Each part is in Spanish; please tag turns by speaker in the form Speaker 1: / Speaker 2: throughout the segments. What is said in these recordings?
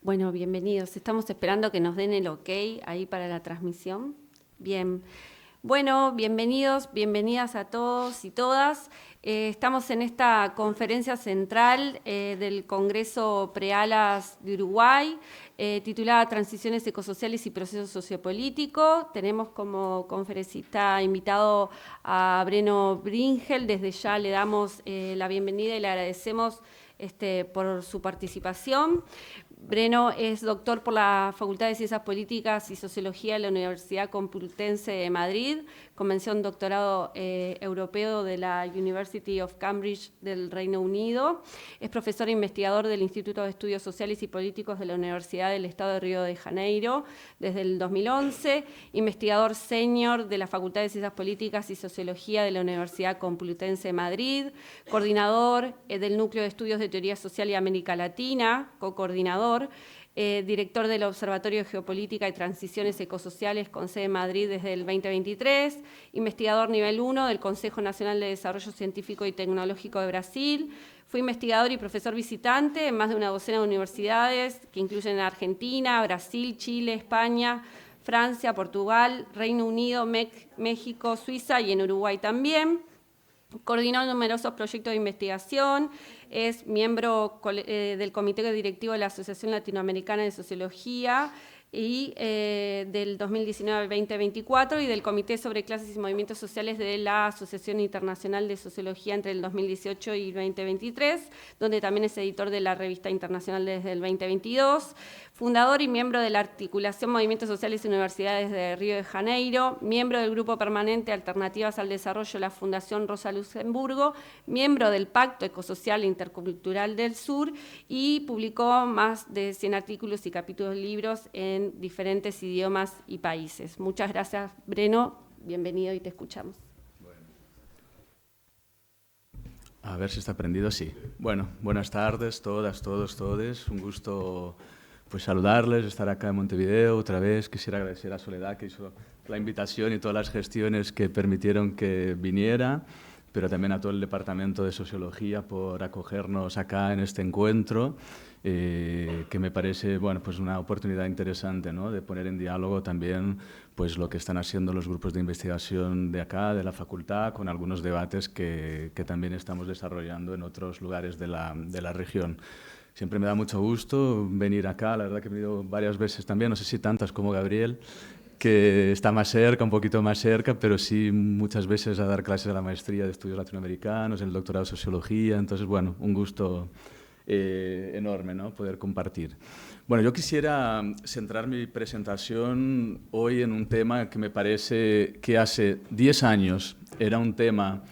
Speaker 1: Bueno, bienvenidos. Estamos esperando que nos den el ok ahí para la transmisión. Bien. Bueno, bienvenidos, bienvenidas a todos y todas. Estamos en esta conferencia central del Congreso Prealas de Uruguay, titulada Transiciones ecosociales y procesos sociopolíticos. Tenemos como conferencista invitado a Breno Bringel. Desde ya le damos la bienvenida y le agradecemos por su participación. Breno es doctor por la Facultad de Ciencias Políticas y Sociología de la Universidad Complutense de Madrid, con mención doctorado europeo de la University of Cambridge del Reino Unido. Es profesor e investigador del Instituto de Estudios Sociales y Políticos de la Universidad del Estado de Río de Janeiro desde el 2011, investigador senior de la Facultad de Ciencias Políticas y Sociología de la Universidad Complutense de Madrid, coordinador del Núcleo de Estudios de Teoría Social y América Latina, co-coordinador, director del Observatorio de Geopolítica y Transiciones Ecosociales con sede en Madrid desde el 2023, investigador nivel 1 del Consejo Nacional de Desarrollo Científico y Tecnológico de Brasil. Fue investigador y profesor visitante en más de una docena de universidades que incluyen Argentina, Brasil, Chile, España, Francia, Portugal, Reino Unido, México, Suiza y en Uruguay también. Coordinó numerosos proyectos de investigación, es miembro del Comité Directivo de la Asociación Latinoamericana de Sociología y del 2019 al 2024 y del Comité sobre Clases y Movimientos Sociales de la Asociación Internacional de Sociología entre el 2018 y 2023, donde también es editor de la Revista Internacional desde el 2022, fundador y miembro de la Articulación Movimientos Sociales y Universidades de Río de Janeiro, miembro del Grupo Permanente Alternativas al Desarrollo de la Fundación Rosa Luxemburgo, miembro del Pacto Ecosocial Intercultural del Sur y publicó más de 100 artículos y capítulos de libros en diferentes idiomas y países. Muchas gracias, Breno. Bienvenido y te escuchamos.
Speaker 2: A ver si está prendido, sí. Bueno, buenas tardes, todas, todos, todes. Un gusto pues saludarles, estar acá en Montevideo otra vez. Quisiera agradecer a Soledad que hizo la invitación y todas las gestiones que permitieron que viniera, pero también a todo el Departamento de Sociología por acogernos acá en este encuentro, que me parece bueno, pues una oportunidad interesante, ¿no?, de poner en diálogo también pues, lo que están haciendo los grupos de investigación de acá, de la facultad, con algunos debates que también estamos desarrollando en otros lugares de la región. Siempre me da mucho gusto venir acá, la verdad que he venido varias veces también, no sé si tantas como Gabriel, que está más cerca, un poquito más cerca, pero sí muchas veces a dar clases de la maestría de estudios latinoamericanos, el doctorado de sociología, entonces bueno, un gusto enorme, ¿no?, poder compartir. Bueno, yo quisiera centrar mi presentación hoy en un tema que me parece que hace 10 años era un tema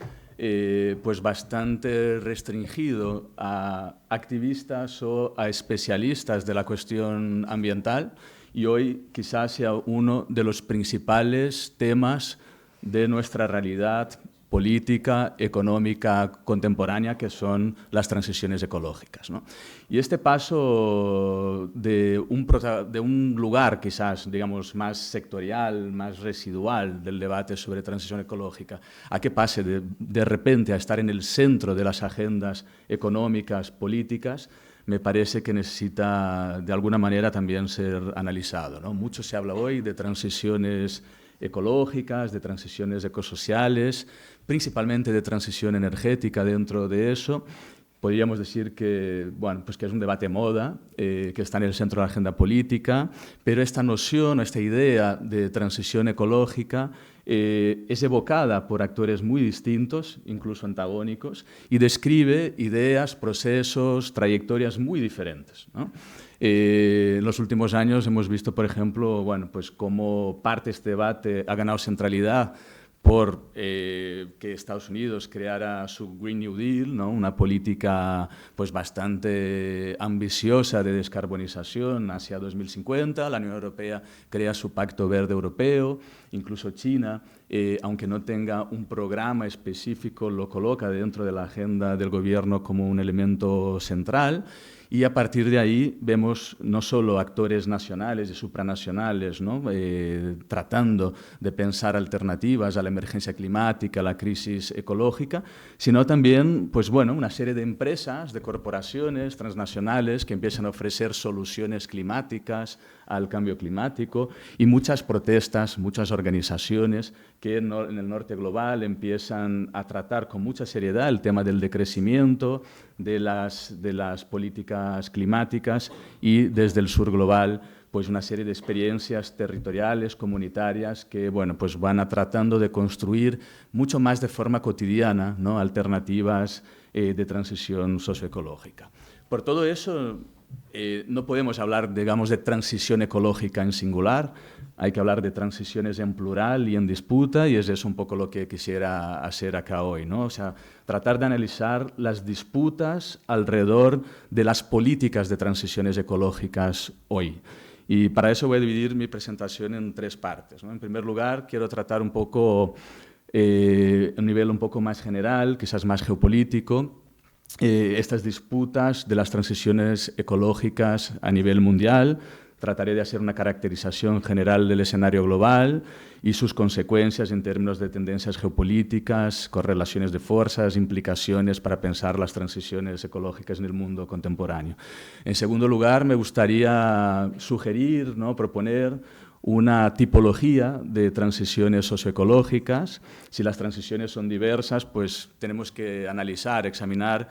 Speaker 2: pues bastante restringido a activistas o a especialistas de la cuestión ambiental y hoy quizás sea uno de los principales temas de nuestra realidad política, económica, contemporánea, que son las transiciones ecológicas, ¿no? Y este paso de un lugar quizás, digamos, más sectorial, más residual del debate sobre transición ecológica, a que pase de repente a estar en el centro de las agendas económicas, políticas, me parece que necesita de alguna manera también ser analizado, ¿no? Mucho se habla hoy de transiciones ecológicas, de transiciones ecosociales, principalmente de transición energética dentro de eso. Podríamos decir que, bueno, pues que es un debate moda, que está en el centro de la agenda política, pero esta noción, esta idea de transición ecológica es evocada por actores muy distintos, incluso antagónicos, y describe ideas, procesos, trayectorias muy diferentes, ¿no? En los últimos años hemos visto, por ejemplo, bueno, pues cómo parte de este debate ha ganado centralidad por que Estados Unidos creara su Green New Deal, ¿no?, una política pues, bastante ambiciosa de descarbonización hacia 2050. La Unión Europea crea su Pacto Verde Europeo, incluso China, aunque no tenga un programa específico, lo coloca dentro de la agenda del gobierno como un elemento central. Y a partir de ahí vemos no solo actores nacionales y supranacionales, ¿no? Tratando de pensar alternativas a la emergencia climática, a la crisis ecológica, sino también pues, bueno, una serie de empresas, de corporaciones transnacionales que empiezan a ofrecer soluciones climáticas al cambio climático y muchas protestas, muchas organizaciones que en el norte global empiezan a tratar con mucha seriedad el tema del decrecimiento, de las políticas climáticas y desde el sur global pues una serie de experiencias territoriales, comunitarias que bueno, pues van tratando de construir mucho más de forma cotidiana, ¿no? Alternativas de transición socioecológica. Por todo eso, no podemos hablar, digamos, de transición ecológica en singular, hay que hablar de transiciones en plural y en disputa, y es eso un poco lo que quisiera hacer acá hoy, ¿no? O sea, tratar de analizar las disputas alrededor de las políticas de transiciones ecológicas hoy. Y para eso voy a dividir mi presentación en 3 partes, ¿no? En primer lugar, quiero tratar un poco, a un nivel un poco más general, quizás más geopolítico, estas disputas de las transiciones ecológicas a nivel mundial. Trataré de hacer una caracterización general del escenario global y sus consecuencias en términos de tendencias geopolíticas, correlaciones de fuerzas, implicaciones para pensar las transiciones ecológicas en el mundo contemporáneo. En segundo lugar, me gustaría sugerir, ¿no? Proponer una tipología de transiciones socioecológicas. Si las transiciones son diversas, pues tenemos que analizar, examinar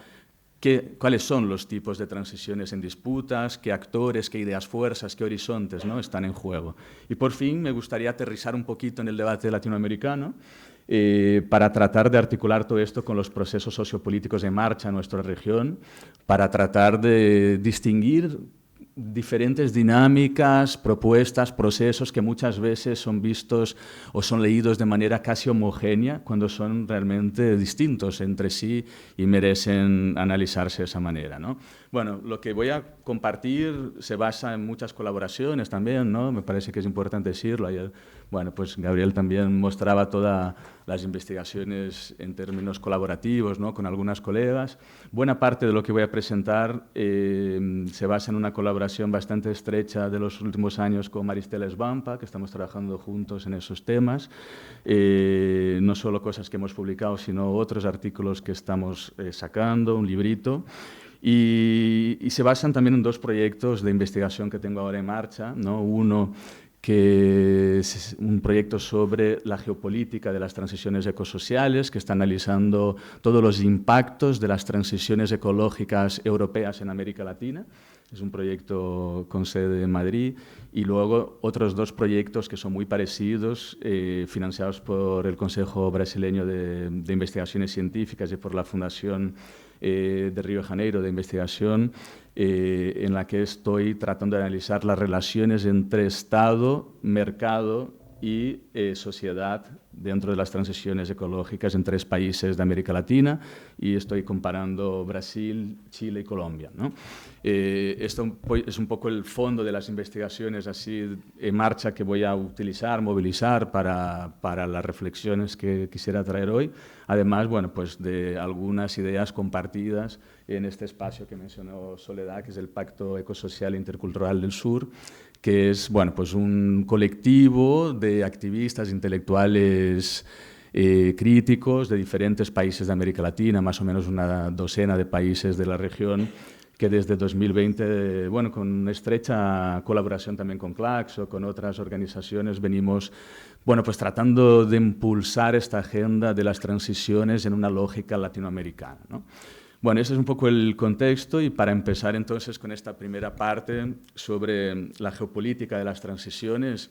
Speaker 2: cuáles son los tipos de transiciones en disputas, qué actores, qué ideas fuerzas, qué horizontes, ¿no? Están en juego. Y por fin me gustaría aterrizar un poquito en el debate latinoamericano para tratar de articular todo esto con los procesos sociopolíticos en marcha en nuestra región, para tratar de distinguir diferentes dinámicas, propuestas, procesos que muchas veces son vistos o son leídos de manera casi homogénea cuando son realmente distintos entre sí y merecen analizarse de esa manera, ¿no? Bueno, lo que voy a compartir se basa en muchas colaboraciones también, ¿no? Me parece que es importante decirlo. Ayer, bueno, pues Gabriel también mostraba todas las investigaciones en términos colaborativos, ¿no? Con algunas colegas. Buena parte de lo que voy a presentar se basa en una colaboración bastante estrecha de los últimos años con Maristela Svampa, que estamos trabajando juntos en esos temas. No solo cosas que hemos publicado, sino otros artículos que estamos sacando, un librito. Y se basan también en 2 proyectos de investigación que tengo ahora en marcha, ¿no? Uno que es un proyecto sobre la geopolítica de las transiciones ecosociales, que está analizando todos los impactos de las transiciones ecológicas europeas en América Latina. Es un proyecto con sede en Madrid. Y luego otros 2 proyectos que son muy parecidos, financiados por el Consejo Brasileño de Investigaciones Científicas y por la Fundación de Río de Janeiro de Investigación, en la que estoy tratando de analizar las relaciones entre Estado, mercado y sociedad dentro de las transiciones ecológicas en 3 países de América Latina, y estoy comparando Brasil, Chile y Colombia, ¿no? Esto es un poco el fondo de las investigaciones así en marcha que voy a utilizar, movilizar para las reflexiones que quisiera traer hoy. Además, bueno, pues de algunas ideas compartidas en este espacio que mencionó Soledad, que es el Pacto Ecosocial e Intercultural del Sur, que es, bueno, pues un colectivo de activistas intelectuales críticos de diferentes países de América Latina, más o menos una docena de países de la región, que desde 2020, bueno, con estrecha colaboración también con Claxo, con otras organizaciones, venimos, bueno, pues tratando de impulsar esta agenda de las transiciones en una lógica latinoamericana, ¿no? Bueno, ese es un poco el contexto, y para empezar entonces con esta primera parte sobre la geopolítica de las transiciones,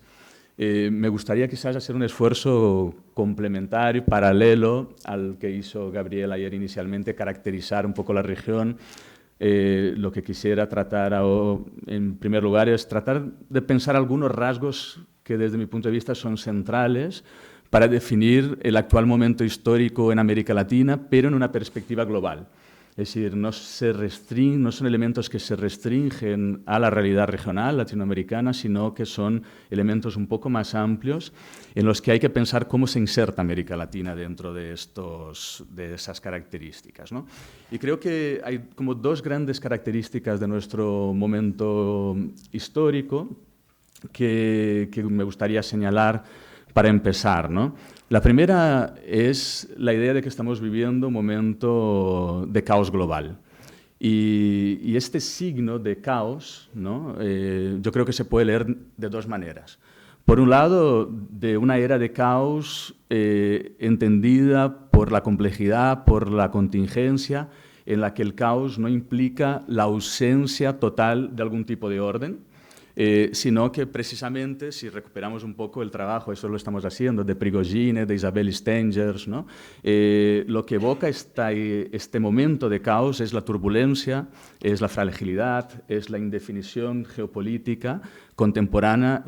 Speaker 2: me gustaría quizás hacer un esfuerzo complementario, paralelo al que hizo Gabriel ayer inicialmente, caracterizar un poco la región. Lo que quisiera tratar en primer lugar es tratar de pensar algunos rasgos que desde mi punto de vista son centrales para definir el actual momento histórico en América Latina, pero en una perspectiva global. Es decir, no son elementos que se restringen a la realidad regional latinoamericana, sino que son elementos un poco más amplios en los que hay que pensar cómo se inserta América Latina dentro de esas características, ¿no? Y creo que hay como dos grandes características de nuestro momento histórico que me gustaría señalar para empezar, ¿no? La primera es la idea de que estamos viviendo un momento de caos global. Y este signo de caos, ¿no? Yo creo que se puede leer de dos maneras. Por un lado, de una era de caos entendida por la complejidad, por la contingencia, en la que el caos no implica la ausencia total de algún tipo de orden, sino que precisamente, si recuperamos un poco el trabajo, eso lo estamos haciendo, de Prigogine, de Isabel Stengers, ¿no? Lo que evoca este momento de caos es la turbulencia, es la fragilidad, es la indefinición geopolítica contemporánea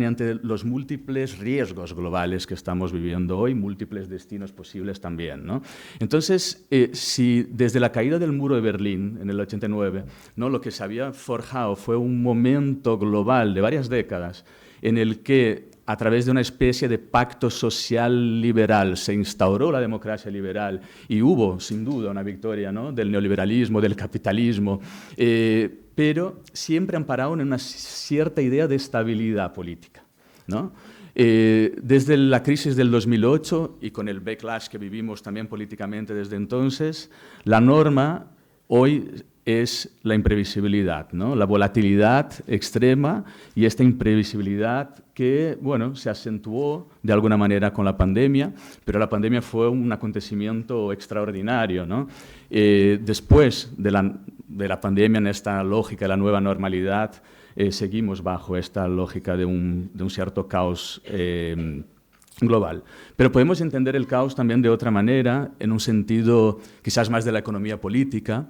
Speaker 2: ante los múltiples riesgos globales que estamos viviendo hoy, múltiples destinos posibles también, ¿no? Entonces, si desde la caída del muro de Berlín en el 89, ¿no? Lo que se había forjado fue un momento global de varias décadas en el que a través de una especie de pacto social liberal se instauró la democracia liberal y hubo, sin duda, una victoria, ¿no? Del neoliberalismo, del capitalismo, pero siempre amparado en una cierta idea de estabilidad política, ¿no? Desde la crisis del 2008 y con el backlash que vivimos también políticamente desde entonces, la norma hoy es la imprevisibilidad, ¿no? La volatilidad extrema y esta imprevisibilidad que, bueno, se acentuó de alguna manera con la pandemia, pero la pandemia fue un acontecimiento extraordinario, ¿no? Después de la pandemia, en esta lógica de la nueva normalidad, seguimos bajo esta lógica de un cierto caos global. Pero podemos entender el caos también de otra manera, en un sentido quizás más de la economía política,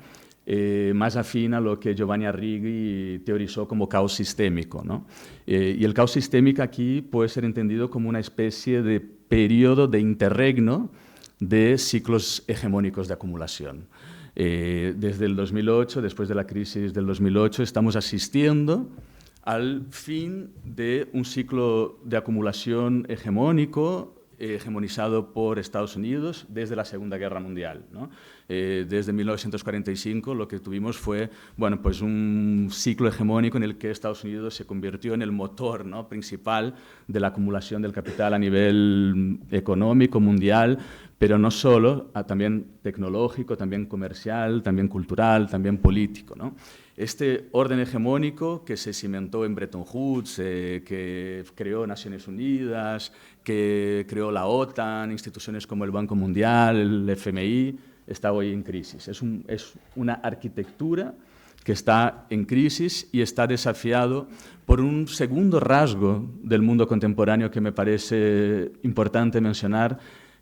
Speaker 2: más afín a lo que Giovanni Arrighi teorizó como caos sistémico, ¿no? Y el caos sistémico aquí puede ser entendido como una especie de periodo de interregno de ciclos hegemónicos de acumulación. Desde el 2008, después de la crisis del 2008, estamos asistiendo al fin de un ciclo de acumulación hegemónico hegemonizado por Estados Unidos desde la Segunda Guerra Mundial, ¿no? Desde 1945 lo que tuvimos fue, bueno, pues un ciclo hegemónico en el que Estados Unidos se convirtió en el motor, ¿no? Principal de la acumulación del capital a nivel económico, mundial, pero no solo, también tecnológico, también comercial, también cultural, también político, ¿no? Este orden hegemónico que se cimentó en Bretton Woods, que creó Naciones Unidas, que creó la OTAN, instituciones como el Banco Mundial, el FMI, está hoy en crisis. Es una arquitectura que está en crisis y está desafiado por un segundo rasgo del mundo contemporáneo que me parece importante mencionar,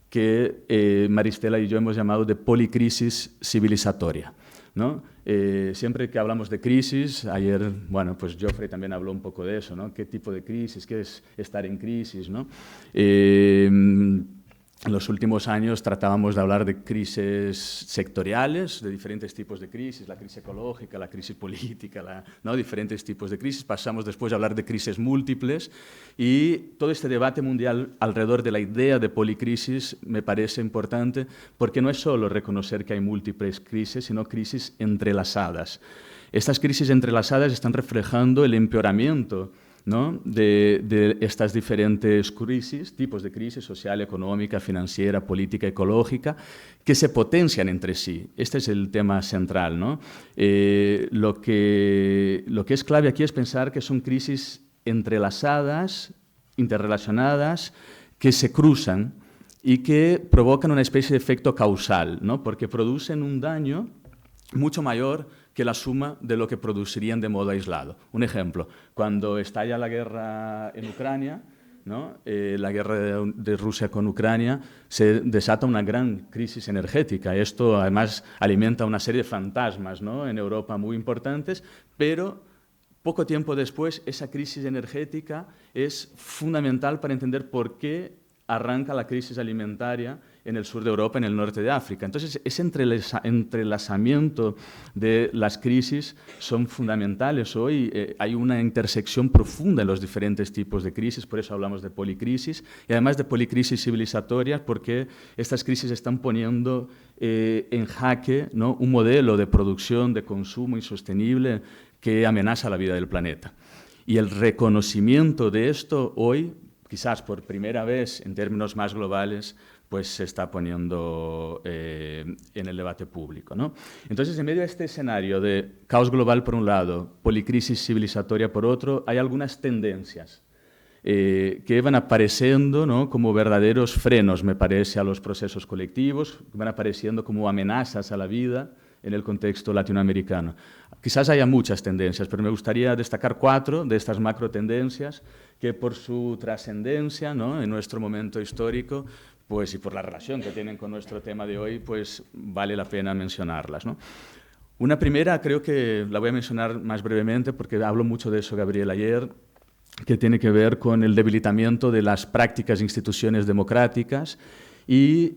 Speaker 2: que Maristela y yo hemos llamado de policrisis civilizatoria, ¿no? Siempre que hablamos de crisis, ayer, bueno, pues Geoffrey también habló un poco de eso, ¿no? ¿Qué tipo de crisis? ¿Qué es estar en crisis, ¿no? En los últimos años tratábamos de hablar de crisis sectoriales, de diferentes tipos de crisis, la crisis ecológica, la crisis política, ¿no? Diferentes tipos de crisis. Pasamos después a hablar de crisis múltiples y todo este debate mundial alrededor de la idea de policrisis me parece importante porque no es solo reconocer que hay múltiples crisis, sino crisis entrelazadas. Estas crisis entrelazadas están reflejando el empeoramiento, ¿no? de estas diferentes crisis, tipos de crisis social, económica, financiera, política, ecológica, que se potencian entre sí. Este es el tema central, ¿no? Lo que es clave aquí es pensar que son crisis entrelazadas, interrelacionadas, que se cruzan y que provocan una especie de efecto causal, ¿no? Porque producen un daño mucho mayor que la suma de lo que producirían de modo aislado. Un ejemplo, cuando estalla la guerra en Ucrania, ¿no? La guerra de Rusia con Ucrania, se desata una gran crisis energética. Esto además alimenta una serie de fantasmas, ¿no? En Europa muy importantes, pero poco tiempo después esa crisis energética es fundamental para entender por qué arranca la crisis alimentaria en el sur de Europa, en el norte de África. Entonces, ese entrelazamiento de las crisis son fundamentales. Hoy hay una intersección profunda en los diferentes tipos de crisis, por eso hablamos de policrisis, y además de policrisis civilizatorias, porque estas crisis están poniendo en jaque, ¿no?, un modelo de producción, de consumo insostenible que amenaza la vida del planeta. Y el reconocimiento de esto hoy, quizás por primera vez en términos más globales, pues se está poniendo en el debate público, ¿no? Entonces, en medio de este escenario de caos global por un lado, policrisis civilizatoria por otro, hay algunas tendencias que van apareciendo, ¿no?, como verdaderos frenos, me parece, a los procesos colectivos, que van apareciendo como amenazas a la vida en el contexto latinoamericano. Quizás haya muchas tendencias, pero me gustaría destacar 4 de estas macro tendencias que por su trascendencia, ¿no?, en nuestro momento histórico, pues, y por la relación que tienen con nuestro tema de hoy, pues vale la pena mencionarlas, ¿no? Una primera, creo que la voy a mencionar más brevemente, porque habló mucho de eso Gabriel ayer, que tiene que ver con el debilitamiento de las prácticas e instituciones democráticas y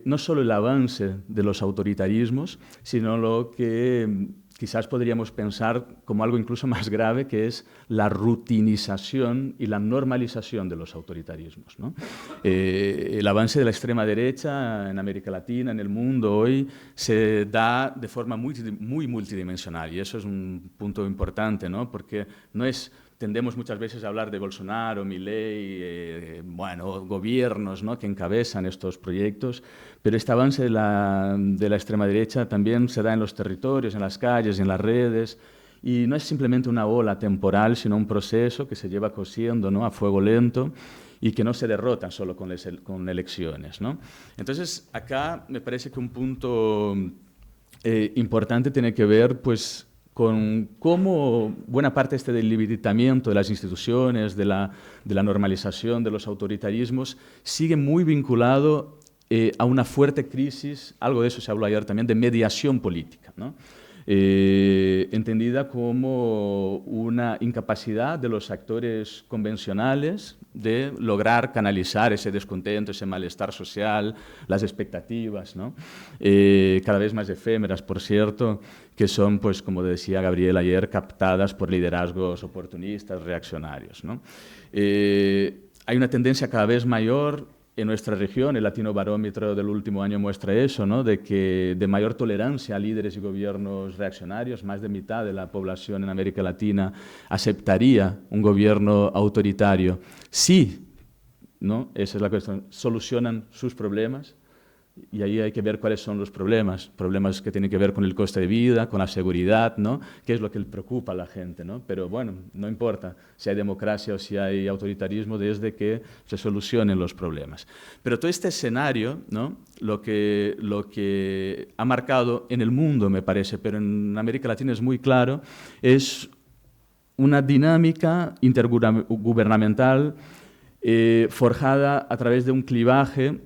Speaker 2: no solo el avance de los autoritarismos, sino lo que quizás podríamos pensar como algo incluso más grave, que es la rutinización y la normalización de los autoritarismos, ¿no? El avance de la extrema derecha en América Latina, en el mundo hoy, se da de forma muy multidimensional, y eso es un punto importante, ¿no?, porque no es... Tendemos muchas veces a hablar de Bolsonaro, Milei, bueno, gobiernos, ¿no?, que encabezan estos proyectos, pero este avance de la extrema derecha también se da en los territorios, en las calles, en las redes, y no es simplemente una ola temporal, sino un proceso que se lleva cociendo, ¿no?, a fuego lento y que no se derrota solo con elecciones, ¿no? Entonces, acá me parece que un punto importante tiene que ver, pues, con cómo buena parte del debilitamiento de las instituciones, de la normalización de los autoritarismos, sigue muy vinculado a una fuerte crisis, algo de eso se habló ayer también, de mediación política, ¿no? Entendida como una incapacidad de los actores convencionales de lograr canalizar ese descontento, ese malestar social, las expectativas, ¿no?, cada vez más efímeras, por cierto, que son, pues, como decía Gabriel ayer, captadas por liderazgos oportunistas, reaccionarios, ¿no? Hay una tendencia cada vez mayor en nuestra región, el Latino Barómetro del último año muestra eso, ¿no?, de mayor tolerancia a líderes y gobiernos reaccionarios. Más de mitad de la población en América Latina aceptaría un gobierno autoritario si, ¿no?, esa es la cuestión, solucionan sus problemas. Y ahí hay que ver cuáles son los problemas que tienen que ver con el coste de vida, con la seguridad, ¿no?, qué es lo que le preocupa a la gente, ¿no? Pero bueno, no importa si hay democracia o si hay autoritarismo, desde que se solucionen los problemas. Pero todo este escenario, ¿no?, lo que ha marcado en el mundo, me parece, pero en América Latina es muy claro, es una dinámica intergubernamental forjada a través de un clivaje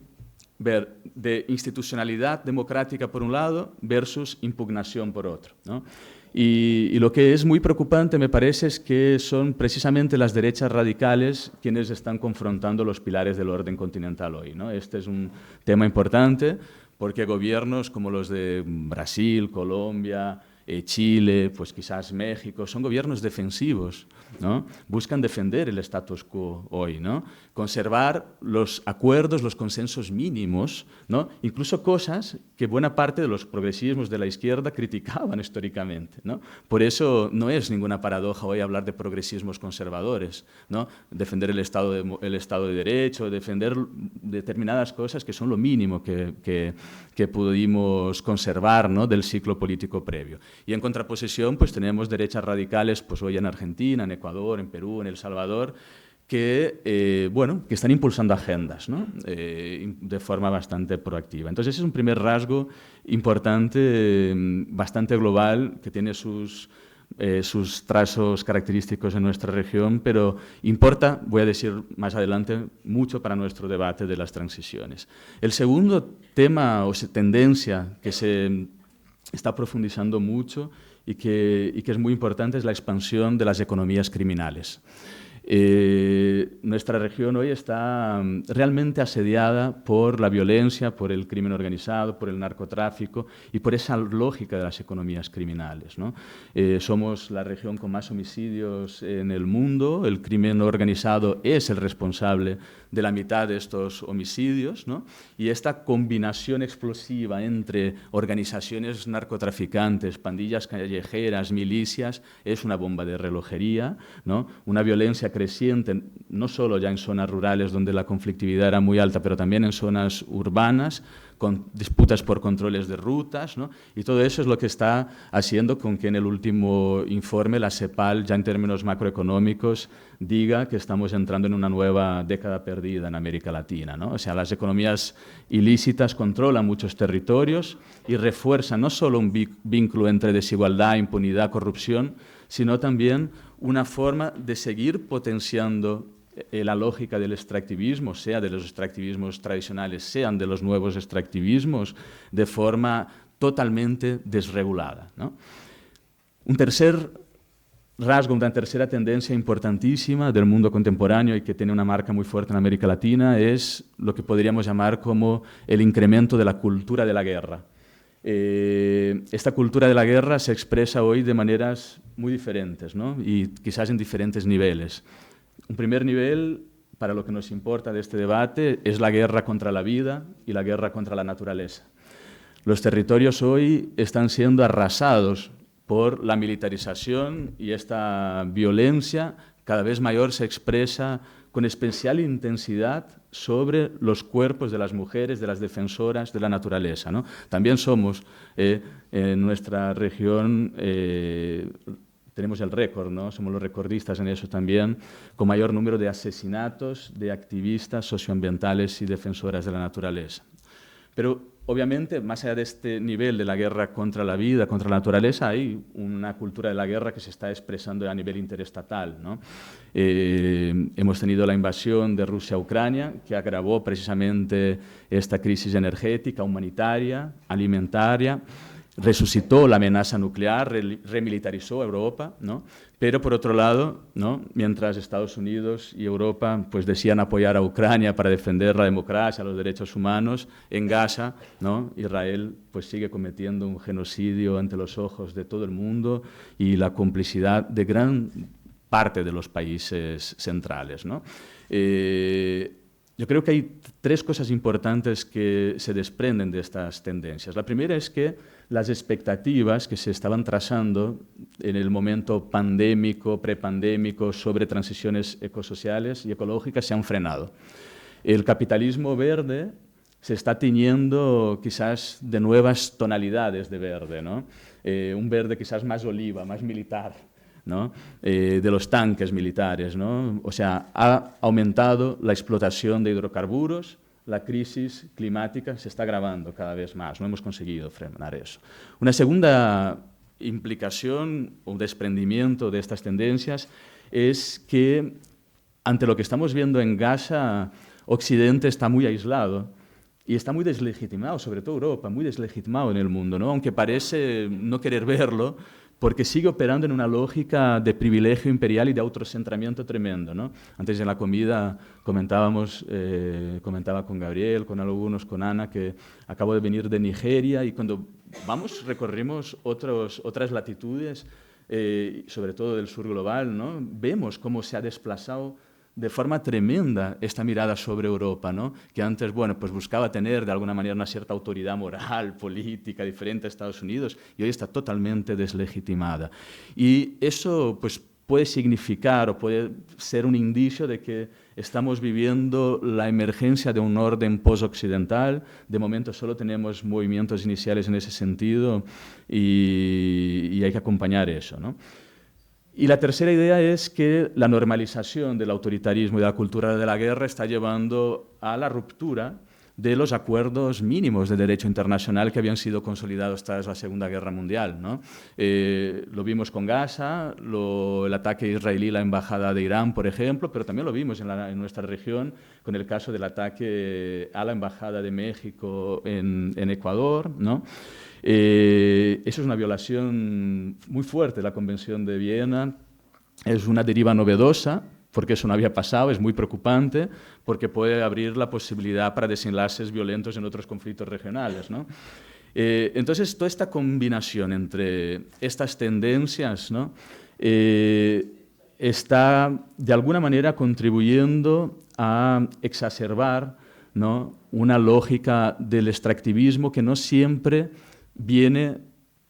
Speaker 2: de institucionalidad democrática por un lado versus impugnación por otro, ¿no? Y lo que es muy preocupante, me parece, es que son precisamente las derechas radicales quienes están confrontando los pilares del orden continental hoy, ¿no? Este es un tema importante porque gobiernos como los de Brasil, Colombia, Chile, pues quizás México, son gobiernos defensivos, ¿no? Buscan defender el status quo hoy, ¿no? Conservar los acuerdos, los consensos mínimos, ¿no?, incluso cosas que buena parte de los progresismos de la izquierda criticaban históricamente, ¿no? Por eso no es ninguna paradoja hoy hablar de progresismos conservadores, ¿no?, defender el Estado de Derecho, defender determinadas cosas que son lo mínimo que pudimos conservar, ¿no?, del ciclo político previo. Y en contraposición, pues tenemos derechas radicales, pues hoy en Argentina, en Ecuador, en Perú, en El Salvador, que, bueno, que están impulsando agendas, ¿no?, de forma bastante proactiva. Entonces, ese es un primer rasgo importante, bastante global, que tiene sus trazos característicos en nuestra región, pero importa, voy a decir más adelante, mucho para nuestro debate de las transiciones. El segundo tema o tendencia que se está profundizando mucho y que es muy importante es la expansión de las economías criminales. Nuestra región hoy está realmente asediada por la violencia, por el crimen organizado, por el narcotráfico y por esa lógica de las economías criminales, ¿no? Somos la región con más homicidios en el mundo, el crimen organizado es el responsable de la mitad de estos homicidios, ¿no? Y esta combinación explosiva entre organizaciones narcotraficantes, pandillas callejeras, milicias, es una bomba de relojería, ¿no? Una violencia creciente, no solo ya en zonas rurales donde la conflictividad era muy alta, pero también en zonas urbanas, con disputas por controles de rutas, ¿no? Y todo eso es lo que está haciendo con que en el último informe la CEPAL, ya en términos macroeconómicos, diga que estamos entrando en una nueva década perdida en América Latina, ¿no? O sea, las economías ilícitas controlan muchos territorios y refuerzan no solo un vínculo entre desigualdad, impunidad, corrupción, sino también una forma de seguir potenciando la lógica del extractivismo, sea de los extractivismos tradicionales, sean de los nuevos extractivismos, de forma totalmente desregulada, ¿no? Un tercer rasgo, una tercera tendencia importantísima del mundo contemporáneo y que tiene una marca muy fuerte en América Latina es lo que podríamos llamar como el incremento de la cultura de la guerra. Esta cultura de la guerra se expresa hoy de maneras muy diferentes, ¿no? Y quizás en diferentes niveles. Un primer nivel, para lo que nos importa de este debate, es la guerra contra la vida y la guerra contra la naturaleza. Los territorios hoy están siendo arrasados por la militarización y esta violencia cada vez mayor se expresa con especial intensidad sobre los cuerpos de las mujeres, de las defensoras de la naturaleza, ¿no? También somos, en nuestra región, tenemos el récord, ¿no? Somos los recordistas en eso también, con mayor número de asesinatos de activistas socioambientales y defensoras de la naturaleza. Pero, obviamente, más allá de este nivel de la guerra contra la vida, contra la naturaleza, hay una cultura de la guerra que se está expresando a nivel interestatal, ¿no? Hemos tenido la invasión de Rusia a Ucrania, que agravó precisamente esta crisis energética, humanitaria, alimentaria, resucitó la amenaza nuclear, remilitarizó Europa, ¿no? Pero por otro lado, ¿no? Mientras Estados Unidos y Europa pues, decían apoyar a Ucrania para defender la democracia, los derechos humanos, en Gaza, ¿no? Israel pues, sigue cometiendo un genocidio ante los ojos de todo el mundo y la complicidad de gran parte de los países centrales, ¿no? Yo creo que hay tres cosas importantes que se desprenden de estas tendencias. La primera es que las expectativas que se estaban trazando en el momento pandémico, prepandémico, sobre transiciones ecosociales y ecológicas se han frenado. El capitalismo verde se está tiñendo quizás de nuevas tonalidades de verde, ¿no? Un verde quizás más oliva, más militar, ¿no? De los tanques militares, ¿no? O sea, ha aumentado la explotación de hidrocarburos, la crisis climática se está agravando cada vez más, no hemos conseguido frenar eso. Una segunda implicación o desprendimiento de estas tendencias es que ante lo que estamos viendo en Gaza, Occidente está muy aislado y está muy deslegitimado, sobre todo Europa, muy deslegitimado en el mundo, ¿no? Aunque parece no querer verlo, porque sigue operando en una lógica de privilegio imperial y de autocentramiento tremendo, ¿no? Antes en la comida comentaba con Gabriel, con algunos, con Ana, que acabo de venir de Nigeria y cuando recorrimos otras latitudes, sobre todo del sur global, ¿no? Vemos cómo se ha desplazado de forma tremenda esta mirada sobre Europa, ¿no? Que antes, bueno, pues buscaba tener de alguna manera una cierta autoridad moral, política, diferente a Estados Unidos, y hoy está totalmente deslegitimada. Y eso, pues, puede significar o puede ser un indicio de que estamos viviendo la emergencia de un orden post-occidental. De momento solo tenemos movimientos iniciales en ese sentido y hay que acompañar eso, ¿no? Y la tercera idea es que la normalización del autoritarismo y de la cultura de la guerra está llevando a la ruptura de los acuerdos mínimos de derecho internacional que habían sido consolidados tras la Segunda Guerra Mundial, ¿no? Lo vimos con Gaza, el ataque israelí a la embajada de Irán, por ejemplo, pero también lo vimos en nuestra región con el caso del ataque a la embajada de México en Ecuador, ¿no? Eso es una violación muy fuerte de la Convención de Viena, es una deriva novedosa, porque eso no había pasado, es muy preocupante, porque puede abrir la posibilidad para desenlaces violentos en otros conflictos regionales, ¿no? Entonces, toda esta combinación entre estas tendencias, ¿no? Está, de alguna manera, contribuyendo a exacerbar, ¿no?, una lógica del extractivismo que no siempre viene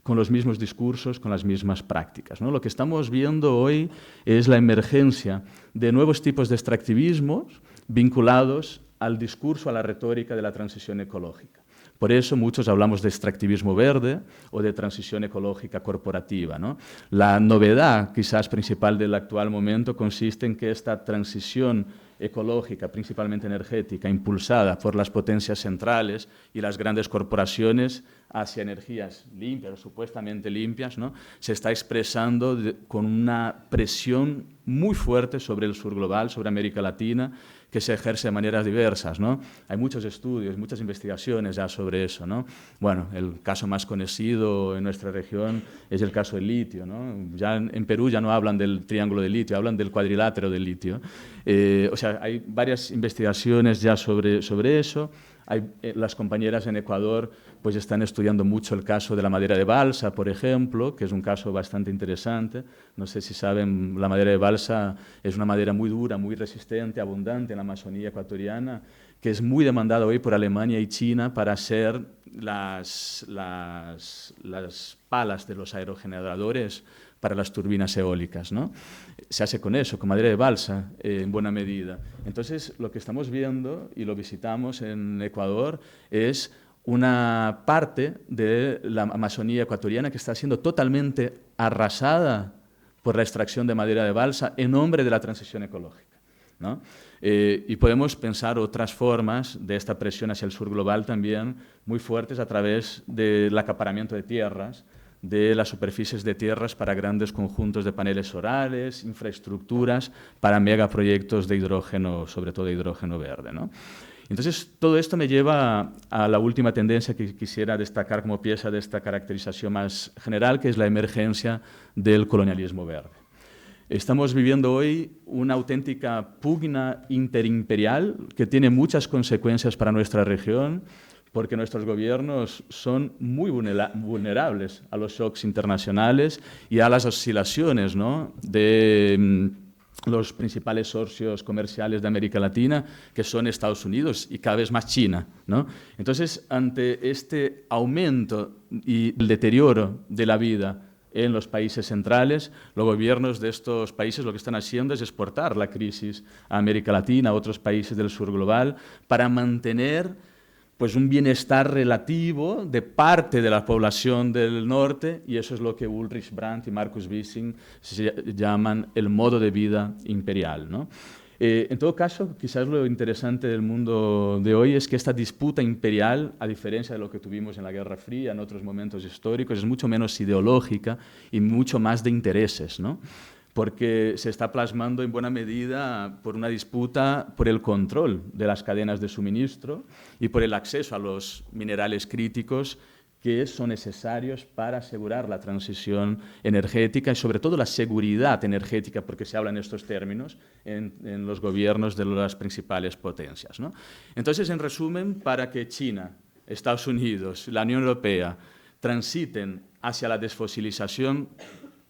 Speaker 2: con los mismos discursos, con las mismas prácticas, ¿no? Lo que estamos viendo hoy es la emergencia de nuevos tipos de extractivismos vinculados al discurso, a la retórica de la transición ecológica. Por eso muchos hablamos de extractivismo verde o de transición ecológica corporativa, ¿no? La novedad quizás principal del actual momento consiste en que esta transición ecológica, principalmente energética, impulsada por las potencias centrales y las grandes corporaciones hacia energías limpias o supuestamente limpias, ¿no?, se está expresando con una presión muy fuerte sobre el sur global, sobre América Latina, que se ejerce de maneras diversas, ¿no? Hay muchos estudios, muchas investigaciones ya sobre eso, ¿no? Bueno, el caso más conocido en nuestra región es el caso del litio, ¿no? Ya en Perú ya no hablan del triángulo del litio, hablan del cuadrilátero del litio. O sea, hay varias investigaciones ya sobre eso. Las compañeras en Ecuador pues están estudiando mucho el caso de la madera de balsa, por ejemplo, que es un caso bastante interesante. No sé si saben, la madera de balsa es una madera muy dura, muy resistente, abundante en la Amazonía ecuatoriana, que es muy demandada hoy por Alemania y China para hacer las palas de los aerogeneradores para las turbinas eólicas, ¿no? Se hace con eso, con madera de balsa, en buena medida. Entonces, lo que estamos viendo, y lo visitamos en Ecuador, es una parte de la Amazonía ecuatoriana que está siendo totalmente arrasada por la extracción de madera de balsa en nombre de la transición ecológica, ¿no? Y podemos pensar otras formas de esta presión hacia el sur global también muy fuertes a través del acaparamiento de tierras, de las superficies de tierras para grandes conjuntos de paneles solares, infraestructuras para megaproyectos de hidrógeno, sobre todo de hidrógeno verde, ¿no? Entonces, todo esto me lleva a la última tendencia que quisiera destacar como pieza de esta caracterización más general, que es la emergencia del colonialismo verde. Estamos viviendo hoy una auténtica pugna interimperial que tiene muchas consecuencias para nuestra región, porque nuestros gobiernos son muy vulnerables a los shocks internacionales y a las oscilaciones, ¿no?, de los principales socios comerciales de América Latina, que son Estados Unidos y cada vez más China, ¿no? Entonces, ante este aumento y el deterioro de la vida en los países centrales, los gobiernos de estos países lo que están haciendo es exportar la crisis a América Latina, a otros países del sur global, para mantener pues un bienestar relativo de parte de la población del norte, y eso es lo que Ulrich Brandt y Marcus Wissing llaman el modo de vida imperial, ¿no? En todo caso, quizás lo interesante del mundo de hoy es que esta disputa imperial, a diferencia de lo que tuvimos en la Guerra Fría, en otros momentos históricos, es mucho menos ideológica y mucho más de intereses, ¿no?, porque se está plasmando en buena medida por una disputa por el control de las cadenas de suministro y por el acceso a los minerales críticos que son necesarios para asegurar la transición energética y sobre todo la seguridad energética, porque se habla en estos términos en los gobiernos de las principales potencias, ¿no? Entonces, en resumen, para que China, Estados Unidos, la Unión Europea transiten hacia la desfosilización,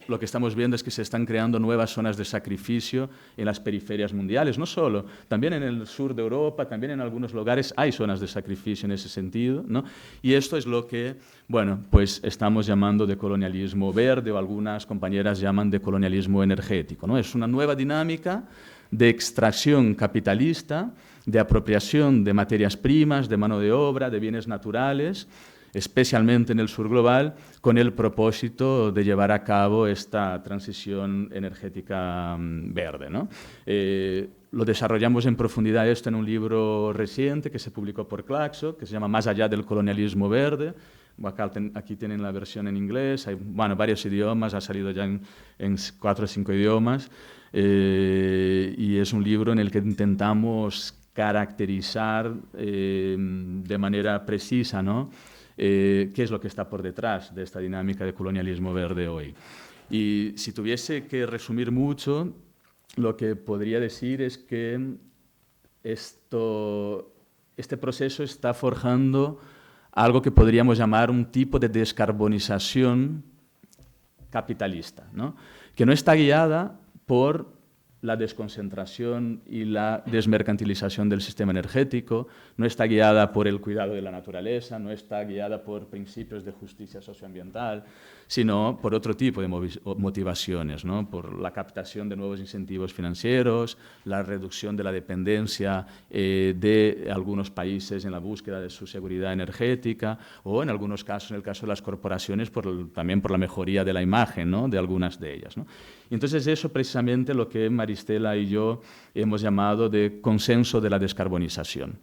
Speaker 2: lo que estamos viendo es que se están creando nuevas zonas de sacrificio en las periferias mundiales, no solo, también en el sur de Europa, también en algunos lugares hay zonas de sacrificio en ese sentido, ¿no? Y esto es lo que, bueno, pues estamos llamando de colonialismo verde, o algunas compañeras llaman de colonialismo energético, ¿no? Es una nueva dinámica de extracción capitalista, de apropiación de materias primas, de mano de obra, de bienes naturales, especialmente en el sur global, con el propósito de llevar a cabo esta transición energética verde, ¿no? Lo desarrollamos en profundidad esto en un libro reciente que se publicó por Claxo, que se llama Más allá del colonialismo verde. Aquí tienen la versión en inglés, hay, bueno, varios idiomas, ha salido ya en 4 o 5 idiomas, y es un libro en el que intentamos caracterizar de manera precisa, ¿no?, qué es lo que está por detrás de esta dinámica de colonialismo verde hoy. Y si tuviese que resumir mucho, lo que podría decir es que este proceso está forjando algo que podríamos llamar un tipo de descarbonización capitalista, ¿no? Que no está guiada por la desconcentración y la desmercantilización del sistema energético, no está guiada por el cuidado de la naturaleza, no está guiada por principios de justicia socioambiental, sino por otro tipo de motivaciones, ¿no? Por la captación de nuevos incentivos financieros, la reducción de la dependencia de algunos países en la búsqueda de su seguridad energética, o en algunos casos, en el caso de las corporaciones, también por la mejoría de la imagen, ¿no? De algunas de ellas, ¿no? Y entonces eso precisamente lo que Maristela y yo hemos llamado de consenso de la descarbonización.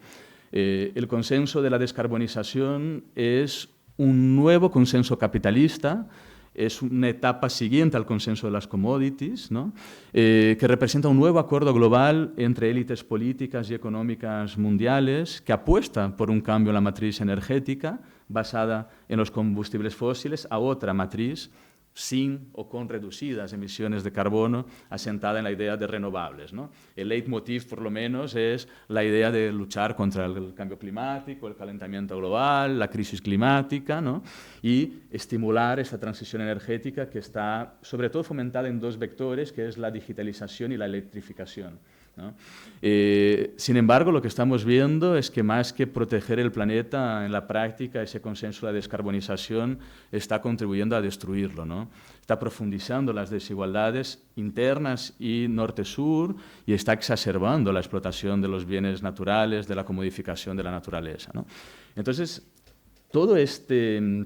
Speaker 2: El consenso de la descarbonización es un nuevo consenso capitalista, es una etapa siguiente al consenso de las commodities, ¿no? Que representa un nuevo acuerdo global entre élites políticas y económicas mundiales que apuesta por un cambio en la matriz energética basada en los combustibles fósiles a otra matriz sin o con reducidas emisiones de carbono, asentada en la idea de renovables, ¿no? El leitmotiv, por lo menos, es la idea de luchar contra el cambio climático, el calentamiento global, la crisis climática, ¿no? Y estimular esta transición energética que está, sobre todo, fomentada en dos vectores, que es la digitalización y la electrificación, ¿no? Sin embargo, lo que estamos viendo es que más que proteger el planeta, en la práctica ese consenso de la descarbonización está contribuyendo a destruirlo, ¿no? Está profundizando las desigualdades internas y norte-sur y está exacerbando la explotación de los bienes naturales, de la comodificación de la naturaleza, ¿no? Entonces, todo este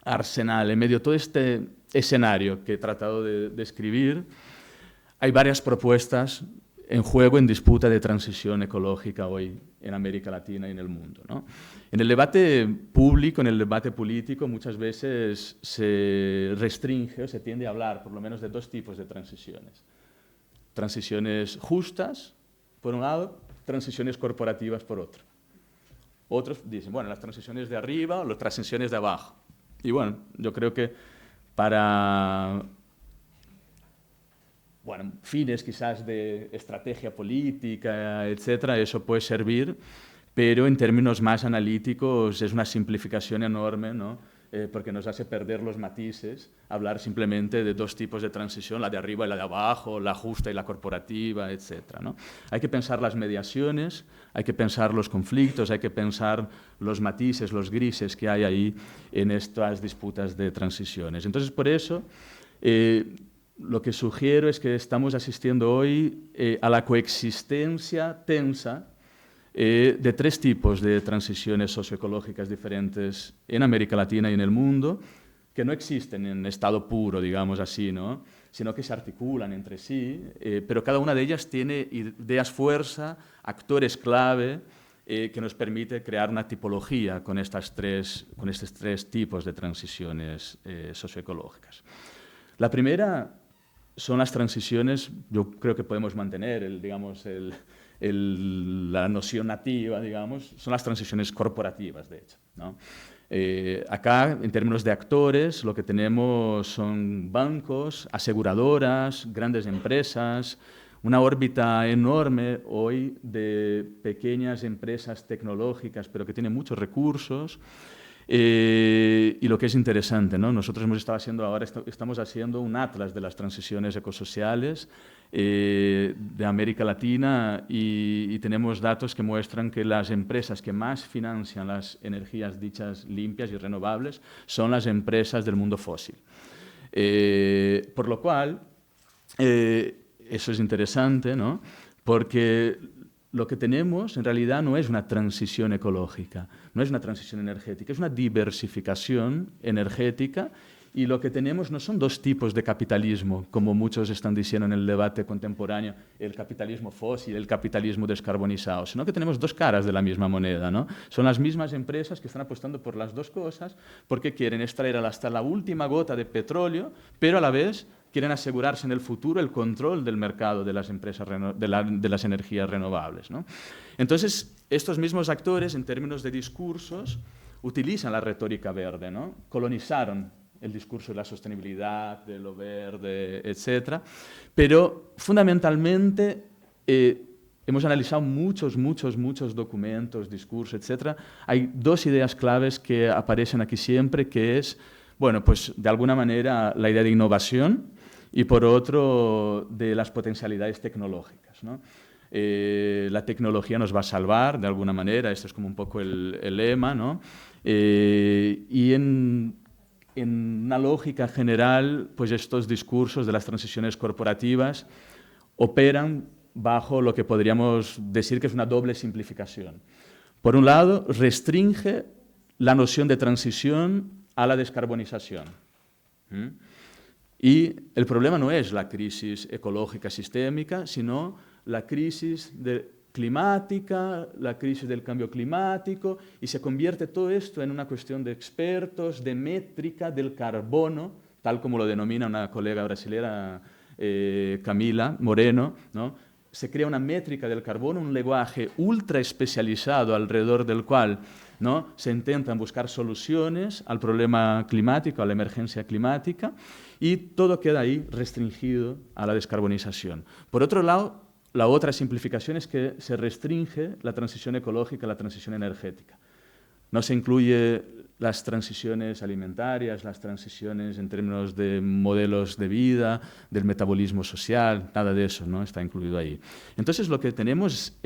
Speaker 2: arsenal, en medio de todo este escenario que he tratado de describir, hay varias propuestas en juego, en disputa de transición ecológica hoy en América Latina y en el mundo, ¿no? En el debate público, en el debate político, muchas veces se restringe o se tiende a hablar, por lo menos, de dos tipos de transiciones. Transiciones justas, por un lado, transiciones corporativas, por otro. Otros dicen, bueno, las transiciones de arriba o las transiciones de abajo. Y bueno, yo creo que para fines quizás de estrategia política, etcétera, eso puede servir, pero en términos más analíticos es una simplificación enorme, ¿no? Porque nos hace perder los matices, hablar simplemente de dos tipos de transición, la de arriba y la de abajo, la justa y la corporativa, etcétera, ¿no? Hay que pensar las mediaciones, hay que pensar los conflictos, hay que pensar los matices, los grises que hay ahí en estas disputas de transiciones. Entonces, por eso, lo que sugiero es que estamos asistiendo hoy a la coexistencia tensa de tres tipos de transiciones socioecológicas diferentes en América Latina y en el mundo, que no existen en estado puro, digamos así, ¿no? Sino que se articulan entre sí, pero cada una de ellas tiene ideas fuerza, actores clave, que nos permite crear una tipología con estos tres tipos de transiciones socioecológicas. La primera son las transiciones, yo creo que podemos mantener la noción nativa, digamos, son las transiciones corporativas, de hecho, ¿no? Acá, en términos de actores, lo que tenemos son bancos, aseguradoras, grandes empresas, una órbita enorme hoy de pequeñas empresas tecnológicas, pero que tienen muchos recursos. Y lo que es interesante, ¿no? Nosotros estamos haciendo un atlas de las transiciones ecosociales de América Latina y tenemos datos que muestran que las empresas que más financian las energías dichas limpias y renovables son las empresas del mundo fósil. Por lo cual, eso es interesante, ¿no? Porque lo que tenemos en realidad no es una transición ecológica, no es una transición energética, es una diversificación energética y lo que tenemos no son dos tipos de capitalismo, como muchos están diciendo en el debate contemporáneo, el capitalismo fósil, el capitalismo descarbonizado, sino que tenemos dos caras de la misma moneda, ¿no? Son las mismas empresas que están apostando por las dos cosas porque quieren extraer hasta la última gota de petróleo, pero a la vez quieren asegurarse en el futuro el control del mercado de las empresas de las energías renovables, ¿no? Entonces, estos mismos actores, en términos de discursos, utilizan la retórica verde, ¿no? Colonizaron el discurso de la sostenibilidad, de lo verde, etc. Pero fundamentalmente hemos analizado muchos documentos, discursos, etc. Hay dos ideas claves que aparecen aquí siempre, que es, bueno, pues de alguna manera la idea de innovación y por otro de las potencialidades tecnológicas, ¿no? La tecnología nos va a salvar de alguna manera, esto es como un poco el lema, ¿no? Y en una lógica general, pues estos discursos de las transiciones corporativas operan bajo lo que podríamos decir que es una doble simplificación. Por un lado, restringe la noción de transición a la descarbonización. Y el problema no es la crisis ecológica sistémica, sino la crisis climática, la crisis del cambio climático, y se convierte todo esto en una cuestión de expertos, de métrica del carbono, tal como lo denomina una colega brasilera, Camila Moreno, ¿no? Se crea una métrica del carbono, un lenguaje ultra especializado alrededor del cual, ¿no?, se intentan buscar soluciones al problema climático, a la emergencia climática, y todo queda ahí restringido a la descarbonización. Por otro lado, la otra simplificación es que se restringe la transición ecológica, la transición energética. No se incluye las transiciones alimentarias, las transiciones en términos de modelos de vida, del metabolismo social, nada de eso, ¿no?, está incluido ahí. Entonces, lo que tenemos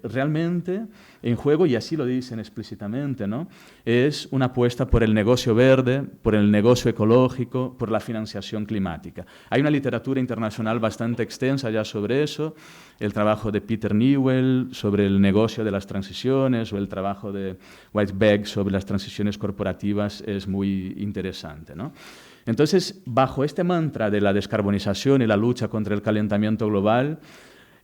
Speaker 2: realmente en juego, y así lo dicen explícitamente, ¿no?, es una apuesta por el negocio verde, por el negocio ecológico, por la financiación climática. Hay una literatura internacional bastante extensa ya sobre eso, el trabajo de Peter Newell sobre el negocio de las transiciones o el trabajo de Whitebeck sobre las transiciones corporativas es muy interesante, ¿no? Entonces, bajo este mantra de la descarbonización y la lucha contra el calentamiento global,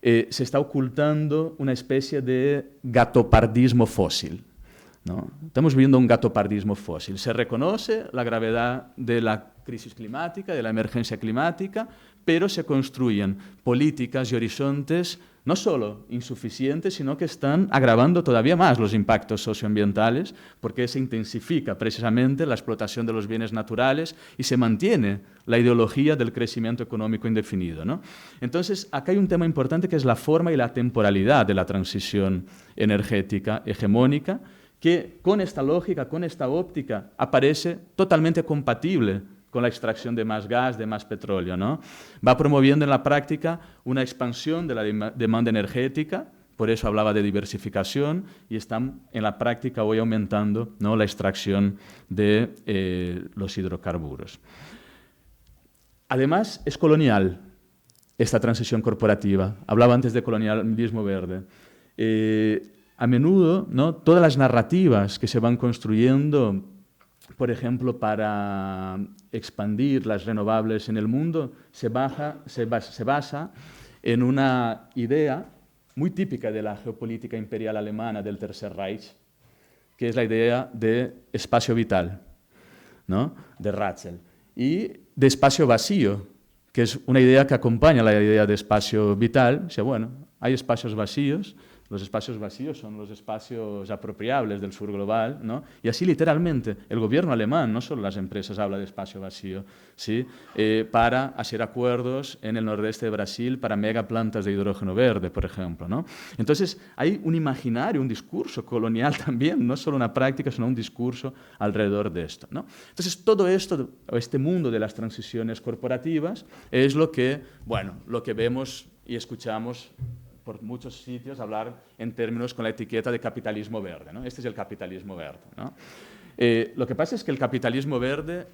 Speaker 2: se está ocultando una especie de gatopardismo fósil, ¿no? Estamos viviendo un gatopardismo fósil. Se reconoce la gravedad de la crisis climática, de la emergencia climática, pero se construyen políticas y horizontes no solo insuficientes, sino que están agravando todavía más los impactos socioambientales, porque se intensifica precisamente la explotación de los bienes naturales y se mantiene la ideología del crecimiento económico indefinido, ¿no? Entonces, acá hay un tema importante que es la forma y la temporalidad de la transición energética hegemónica, que con esta lógica, con esta óptica, aparece totalmente compatible con la extracción de más gas, de más petróleo, ¿no? Va promoviendo en la práctica una expansión de la demanda energética, por eso hablaba de diversificación, y están en la práctica hoy aumentando, ¿no?, la extracción de los hidrocarburos. Además, es colonial esta transición corporativa. Hablaba antes de colonialismo verde. A menudo, ¿no?, todas las narrativas que se van construyendo, por ejemplo, para expandir las renovables en el mundo, se basa en una idea muy típica de la geopolítica imperial alemana del Tercer Reich, que es la idea de espacio vital, ¿no?, de Ratzel, y de espacio vacío, que es una idea que acompaña la idea de espacio vital. O sea, bueno, hay espacios vacíos. Los espacios vacíos son los espacios apropiables del sur global, ¿no? Y así literalmente el gobierno alemán, no solo las empresas, habla de espacio vacío, ¿sí? Para hacer acuerdos en el nordeste de Brasil para megaplantas de hidrógeno verde, por ejemplo, ¿no? Entonces hay un imaginario, un discurso colonial también, no solo una práctica, sino un discurso alrededor de esto, ¿no? Entonces todo esto, este mundo de las transiciones corporativas es lo que, bueno, lo que vemos y escuchamos por muchos sitios hablar en términos con la etiqueta de capitalismo verde, ¿no? Este es el capitalismo verde, ¿no? Lo que pasa es que el capitalismo verde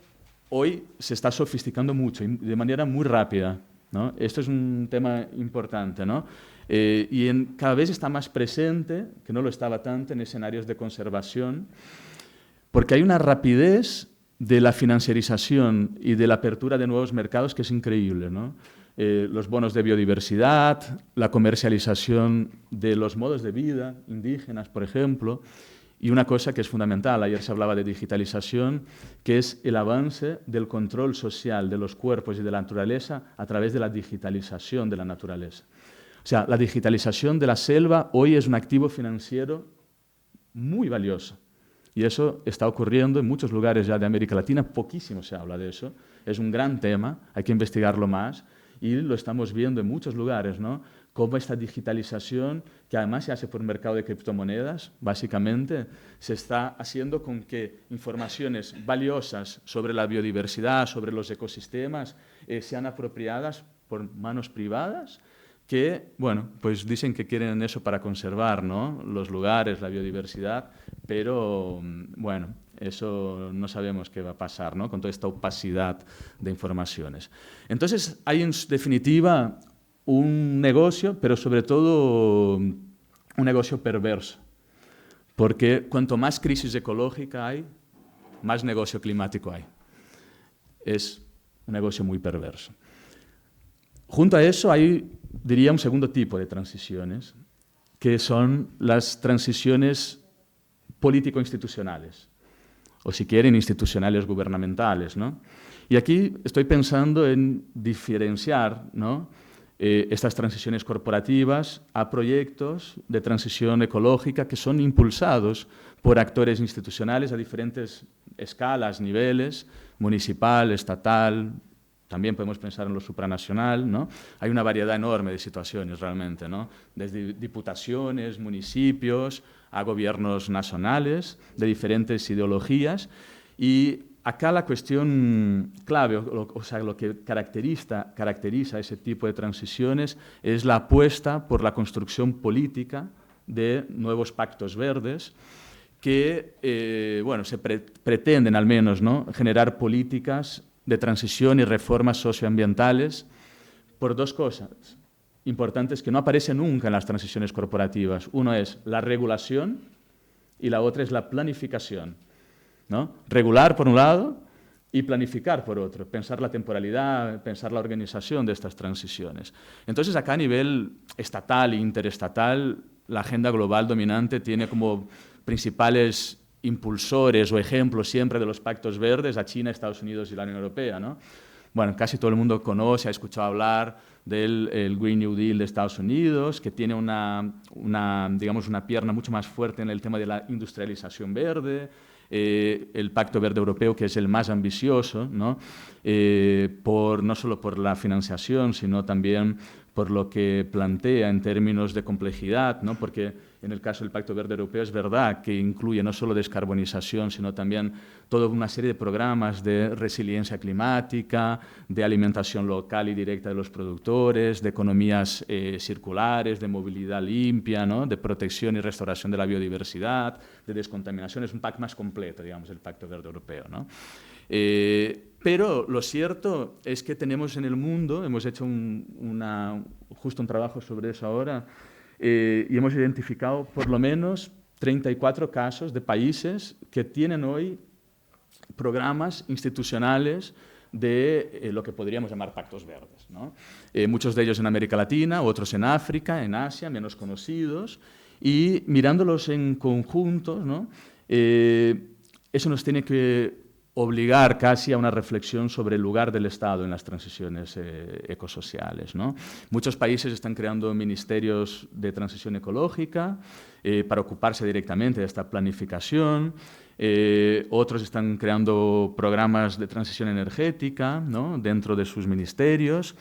Speaker 2: hoy se está sofisticando mucho y de manera muy rápida, ¿no? Esto es un tema importante, ¿no? Y cada vez está más presente, que no lo estaba tanto, en escenarios de conservación, porque hay una rapidez de la financiarización y de la apertura de nuevos mercados que es increíble, ¿no? Los bonos de biodiversidad, la comercialización de los modos de vida indígenas, por ejemplo, y una cosa que es fundamental, ayer se hablaba de digitalización, que es el avance del control social de los cuerpos y de la naturaleza a través de la digitalización de la naturaleza. O sea, la digitalización de la selva hoy es un activo financiero muy valioso. Y eso está ocurriendo en muchos lugares ya de América Latina, poquísimo se habla de eso, es un gran tema, hay que investigarlo más y lo estamos viendo en muchos lugares, ¿no? Cómo esta digitalización, que además se hace por el mercado de criptomonedas, básicamente, se está haciendo con que informaciones valiosas sobre la biodiversidad, sobre los ecosistemas, sean apropiadas por manos privadas que, bueno, pues dicen que quieren eso para conservar, ¿no? Los lugares, la biodiversidad, pero, bueno, eso no sabemos qué va a pasar, ¿no? Con toda esta opacidad de informaciones. Entonces, hay en definitiva un negocio, pero sobre todo un negocio perverso, porque cuanto más crisis ecológica hay, más negocio climático hay. Es un negocio muy perverso. Junto a eso hay, diría, un segundo tipo de transiciones, que son las transiciones político-institucionales, o si quieren, institucionales gubernamentales, ¿no? Y aquí estoy pensando en diferenciar, ¿no?, estas transiciones corporativas a proyectos de transición ecológica que son impulsados por actores institucionales a diferentes escalas, niveles, municipal, estatal, también podemos pensar en lo supranacional, ¿no? Hay una variedad enorme de situaciones realmente, ¿no? Desde diputaciones, municipios, a gobiernos nacionales de diferentes ideologías. Y acá la cuestión clave, o sea, lo que caracteriza ese tipo de transiciones es la apuesta por la construcción política de nuevos pactos verdes que, bueno, se pretenden al menos, ¿no?, generar políticas de transición y reformas socioambientales por dos cosas importantes que no aparecen nunca en las transiciones corporativas. Uno es la regulación y la otra es la planificación, ¿no? Regular por un lado y planificar por otro, pensar la temporalidad, pensar la organización de estas transiciones. Entonces, acá a nivel estatal e interestatal, la agenda global dominante tiene como principales impulsores o ejemplos siempre de los pactos verdes a China, Estados Unidos y la Unión Europea, ¿no? Bueno, casi todo el mundo conoce, ha escuchado hablar del Green New Deal de Estados Unidos, que tiene digamos, una pierna mucho más fuerte en el tema de la industrialización verde, el Pacto Verde Europeo, que es el más ambicioso, ¿no? No solo por la financiación, sino también por lo que plantea en términos de complejidad, ¿no? Porque en el caso del Pacto Verde Europeo es verdad que incluye no solo descarbonización, sino también toda una serie de programas de resiliencia climática, de alimentación local y directa de los productores, de economías circulares, de movilidad limpia, ¿no?, de protección y restauración de la biodiversidad, de descontaminación. Es un pack más completo, digamos, el Pacto Verde Europeo, ¿no? Pero lo cierto es que tenemos en el mundo, hemos hecho justo un trabajo sobre eso ahora, y hemos identificado por lo menos 34 casos de países que tienen hoy programas institucionales de lo que podríamos llamar pactos verdes, ¿no? Muchos de ellos en América Latina, otros en África, en Asia, menos conocidos, y mirándolos en conjunto, ¿no?, eso nos tiene que obligar casi a una reflexión sobre el lugar del Estado en las transiciones ecosociales, ¿no? Muchos países están creando ministerios de transición ecológica para ocuparse directamente de esta planificación. Otros están creando programas de transición energética, ¿no?, dentro de sus ministerios,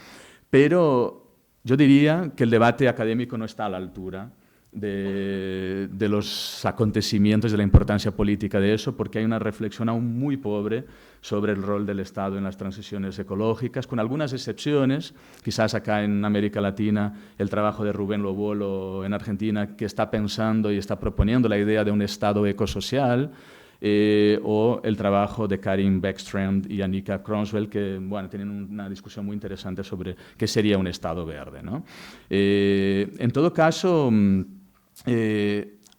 Speaker 2: pero yo diría que el debate académico no está a la altura de los acontecimientos, de la importancia política de eso, porque hay una reflexión aún muy pobre sobre el rol del Estado en las transiciones ecológicas, con algunas excepciones, quizás acá en América Latina el trabajo de Rubén Lobolo en Argentina, que está pensando y está proponiendo la idea de un Estado ecosocial, o el trabajo de Karin Beckstrand y Annika Kronsfeld, que, bueno, tienen una discusión muy interesante sobre qué sería un Estado verde, ¿no? En todo caso,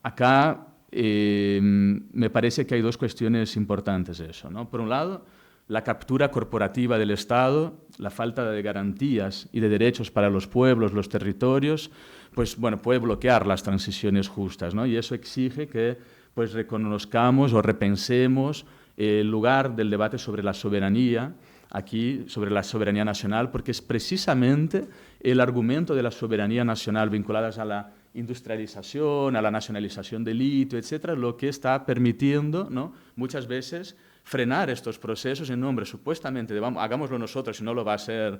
Speaker 2: acá me parece que hay dos cuestiones importantes de eso, ¿no? Por un lado, la captura corporativa del Estado, la falta de garantías y de derechos para los pueblos, los territorios, pues, bueno, puede bloquear las transiciones justas, ¿no? Y eso exige que, pues, reconozcamos o repensemos el lugar del debate sobre la soberanía, aquí sobre la soberanía nacional, porque es precisamente el argumento de la soberanía nacional vinculadas a la industrialización, a la nacionalización del litio, etcétera, lo que está permitiendo, ¿no?, muchas veces frenar estos procesos en nombre supuestamente de hagámoslo nosotros y no lo va a hacer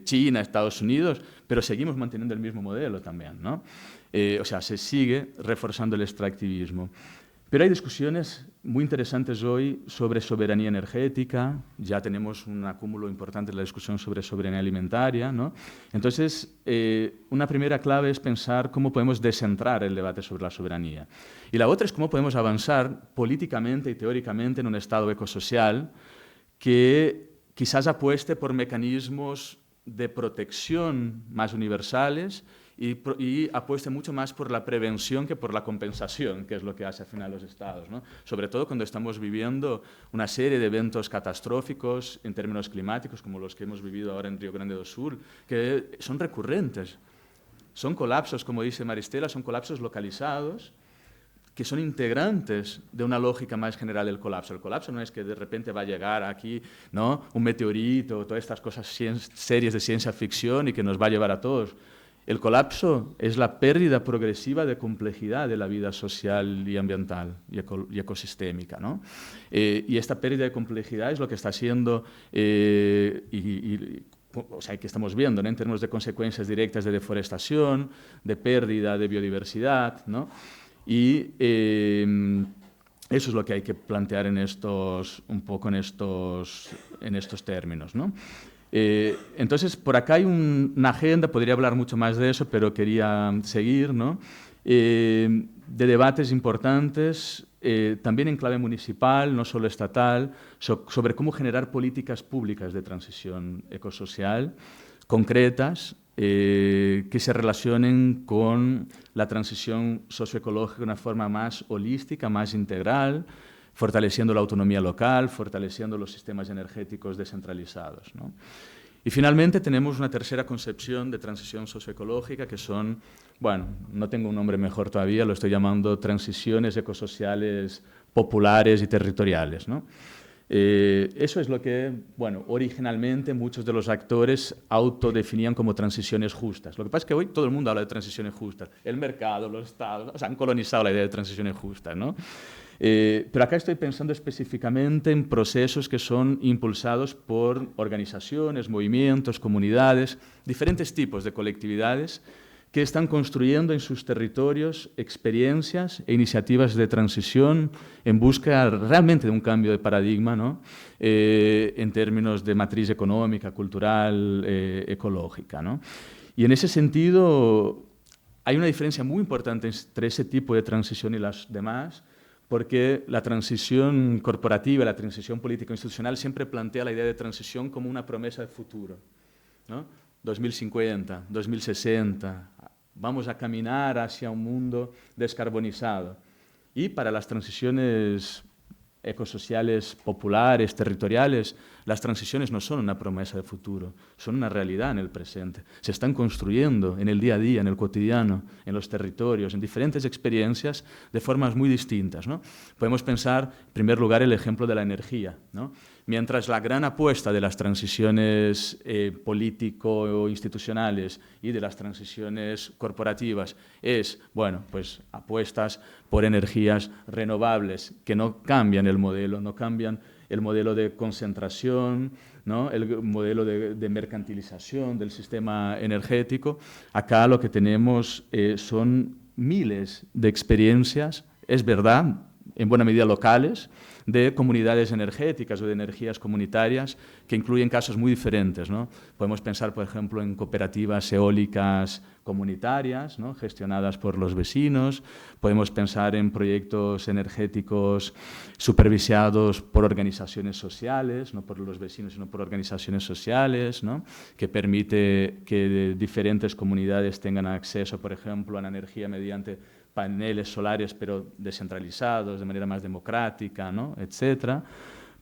Speaker 2: China, Estados Unidos, pero seguimos manteniendo el mismo modelo también, ¿no? O sea, se sigue reforzando el extractivismo. Pero hay discusiones muy interesantes hoy sobre soberanía energética, ya tenemos un acúmulo importante de la discusión sobre soberanía alimentaria, ¿no? Entonces, una primera clave es pensar cómo podemos descentrar el debate sobre la soberanía. Y la otra es cómo podemos avanzar políticamente y teóricamente en un Estado ecosocial que quizás apueste por mecanismos de protección más universales y apueste mucho más por la prevención que por la compensación, que es lo que hace al final los Estados, ¿no? Sobre todo cuando estamos viviendo una serie de eventos catastróficos en términos climáticos, como los que hemos vivido ahora en Río Grande do Sul, que son recurrentes. Son colapsos, como dice Maristela, son colapsos localizados, que son integrantes de una lógica más general del colapso. El colapso no es que de repente va a llegar aquí, ¿no?, un meteorito, todas estas cosas, series de ciencia ficción y que nos va a llevar a todos. El colapso es la pérdida progresiva de complejidad de la vida social y ambiental y ecosistémica, ¿no? Y esta pérdida de complejidad es lo que está haciendo, o sea, que estamos viendo, ¿no?, en términos de consecuencias directas de deforestación, de pérdida de biodiversidad, ¿no? Y eso es lo que hay que plantear un poco en estos términos, ¿no? Entonces, por acá hay una agenda, podría hablar mucho más de eso, pero quería seguir, ¿no?, de debates importantes, también en clave municipal, no solo estatal, sobre cómo generar políticas públicas de transición ecosocial concretas, que se relacionen con la transición socioecológica de una forma más holística, más integral, fortaleciendo la autonomía local, fortaleciendo los sistemas energéticos descentralizados, ¿no? Y finalmente tenemos una tercera concepción de transición socioecológica que son, bueno, no tengo un nombre mejor todavía, lo estoy llamando transiciones ecosociales populares y territoriales, ¿no? Eso es lo que, bueno, originalmente muchos de los actores autodefinían como transiciones justas. Lo que pasa es que hoy todo el mundo habla de transiciones justas. El mercado, los estados, o sea, han colonizado la idea de transiciones justas, ¿no? Pero acá estoy pensando específicamente en procesos que son impulsados por organizaciones, movimientos, comunidades, diferentes tipos de colectividades que están construyendo en sus territorios experiencias e iniciativas de transición en busca realmente de un cambio de paradigma, ¿no?, en términos de matriz económica, cultural, ecológica, ¿no? Y en ese sentido hay una diferencia muy importante entre ese tipo de transición y las demás, porque la transición corporativa, la transición político-institucional siempre plantea la idea de transición como una promesa de futuro, ¿no? 2050, 2060, vamos a caminar hacia un mundo descarbonizado. Y para las transiciones ecosociales populares, territoriales, las transiciones no son una promesa de futuro, son una realidad en el presente. Se están construyendo en el día a día, en el cotidiano, en los territorios, en diferentes experiencias de formas muy distintas, ¿no? Podemos pensar, en primer lugar, el ejemplo de la energía, ¿no? Mientras la gran apuesta de las transiciones político-institucionales y de las transiciones corporativas es, bueno, pues apuestas por energías renovables que no cambian el modelo, no cambian el modelo de concentración, ¿no?, el modelo de mercantilización del sistema energético. Acá lo que tenemos son miles de experiencias, es verdad, en buena medida locales, de comunidades energéticas o de energías comunitarias que incluyen casos muy diferentes, ¿no? Podemos pensar, por ejemplo, en cooperativas eólicas comunitarias, ¿no?, gestionadas por los vecinos. Podemos pensar en proyectos energéticos supervisados por organizaciones sociales, no por los vecinos, sino por organizaciones sociales, ¿no?, que permite que diferentes comunidades tengan acceso, por ejemplo, a la energía mediante paneles solares, pero descentralizados, de manera más democrática, ¿no?, etcétera.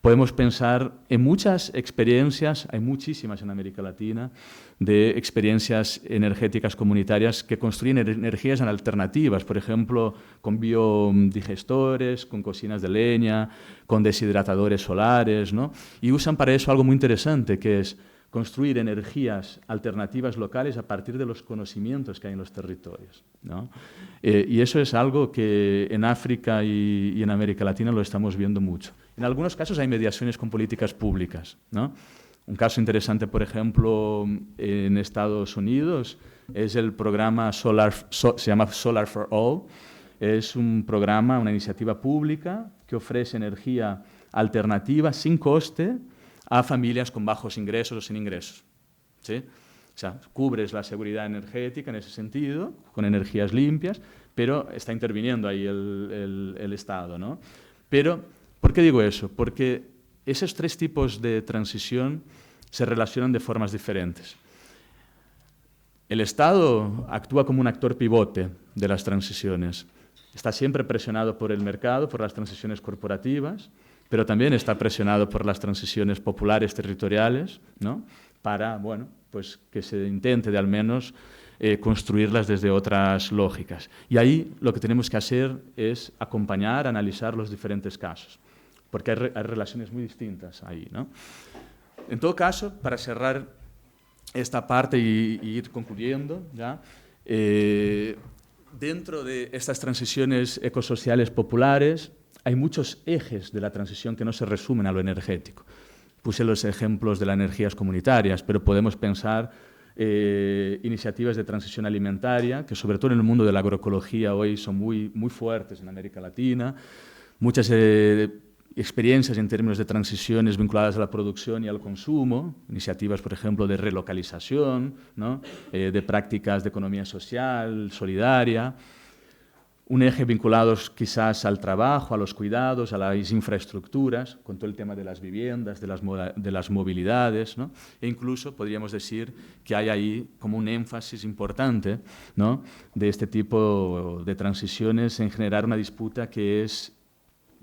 Speaker 2: Podemos pensar en muchas experiencias, hay muchísimas en América Latina, de experiencias energéticas comunitarias que construyen energías alternativas, por ejemplo, con biodigestores, con cocinas de leña, con deshidratadores solares, ¿no? Y usan para eso algo muy interesante, que es construir energías alternativas locales a partir de los conocimientos que hay en los territorios, ¿no? Y eso es algo que en África y en América Latina lo estamos viendo mucho. En algunos casos hay mediaciones con políticas públicas, ¿no? Un caso interesante, por ejemplo, en Estados Unidos es el programa se llama Solar for All. Es un programa, una iniciativa pública que ofrece energía alternativa sin coste a familias con bajos ingresos o sin ingresos, ¿sí? O sea, cubres la seguridad energética en ese sentido, con energías limpias, pero está interviniendo ahí el Estado, ¿no? Pero, ¿por qué digo eso? Porque esos tres tipos de transición se relacionan de formas diferentes. El Estado actúa como un actor pivote de las transiciones. Está siempre presionado por el mercado, por las transiciones corporativas, pero también está presionado por las transiciones populares territoriales, ¿no? Para, bueno, pues que se intente de al menos construirlas desde otras lógicas. Y ahí lo que tenemos que hacer es acompañar, analizar los diferentes casos, porque hay relaciones muy distintas ahí, ¿no? En todo caso, para cerrar esta parte y ir concluyendo, ¿ya? Dentro de estas transiciones ecosociales populares hay muchos ejes de la transición que no se resumen a lo energético. Puse los ejemplos de las energías comunitarias, pero podemos pensar iniciativas de transición alimentaria, que sobre todo en el mundo de la agroecología hoy son muy fuertes en América Latina. Muchas experiencias en términos de transiciones vinculadas a la producción y al consumo, iniciativas, por ejemplo, de relocalización, ¿no? De prácticas de economía social, solidaria, un eje vinculados quizás al trabajo, a los cuidados, a las infraestructuras, con todo el tema de las viviendas, de las movilidades, ¿no? E incluso podríamos decir que hay ahí como un énfasis importante, ¿no? De este tipo de transiciones en generar una disputa que es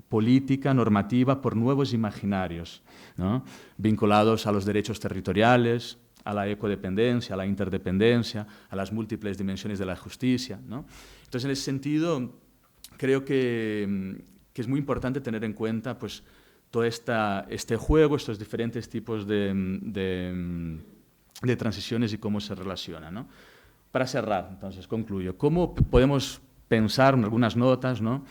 Speaker 2: política, normativa, por nuevos imaginarios, ¿no? Vinculados a los derechos territoriales, a la ecodependencia, a la interdependencia, a las múltiples dimensiones de la justicia, ¿no? Entonces, en ese sentido, creo que es muy importante tener en cuenta pues, todo este juego, estos diferentes tipos de transiciones y cómo se relacionan, ¿no? Para cerrar, entonces, concluyo. ¿Cómo podemos pensar en algunas notas, ¿no?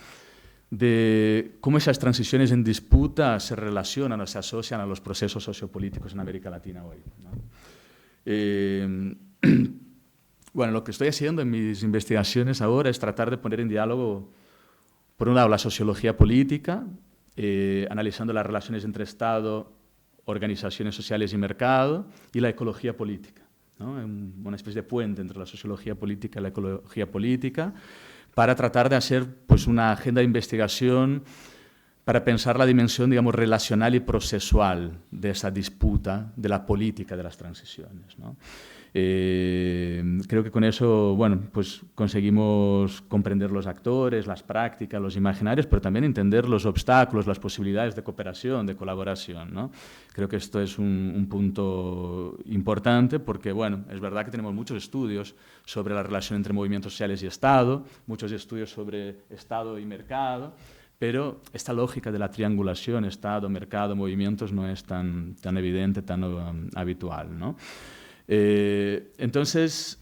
Speaker 2: De cómo esas transiciones en disputa se relacionan o se asocian a los procesos sociopolíticos en América Latina hoy, ¿no? Bueno, lo que estoy haciendo en mis investigaciones ahora es tratar de poner en diálogo, por un lado, la sociología política, analizando las relaciones entre Estado, organizaciones sociales y mercado, y la ecología política, ¿no? Una especie de puente entre la sociología política y la ecología política, para tratar de hacer pues, una agenda de investigación para pensar la dimensión, digamos, relacional y procesual de esa disputa de la política de las transiciones, ¿no? Creo que con eso, bueno, pues conseguimos comprender los actores, las prácticas, los imaginarios, pero también entender los obstáculos, las posibilidades de cooperación, de colaboración, ¿no? Creo que esto es un punto importante porque, bueno, es verdad que tenemos muchos estudios sobre la relación entre movimientos sociales y Estado, muchos estudios sobre Estado y mercado, pero esta lógica de la triangulación Estado, mercado, movimientos no es tan evidente, tan habitual, ¿no? Entonces,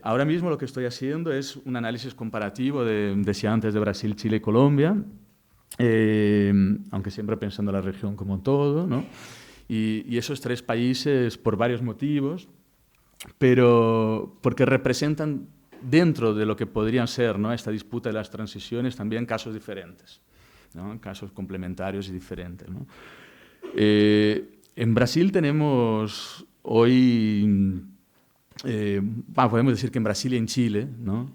Speaker 2: ahora mismo lo que estoy haciendo es un análisis comparativo, decía antes, de Brasil, Chile y Colombia, aunque siempre pensando en la región como todo, ¿no? Y esos tres países por varios motivos, pero porque representan dentro de lo que podrían ser, ¿no? Esta disputa de las transiciones, también casos diferentes, ¿no? Casos complementarios y diferentes, ¿no? En Brasil tenemos hoy, podemos decir que en Brasil y en Chile, ¿no?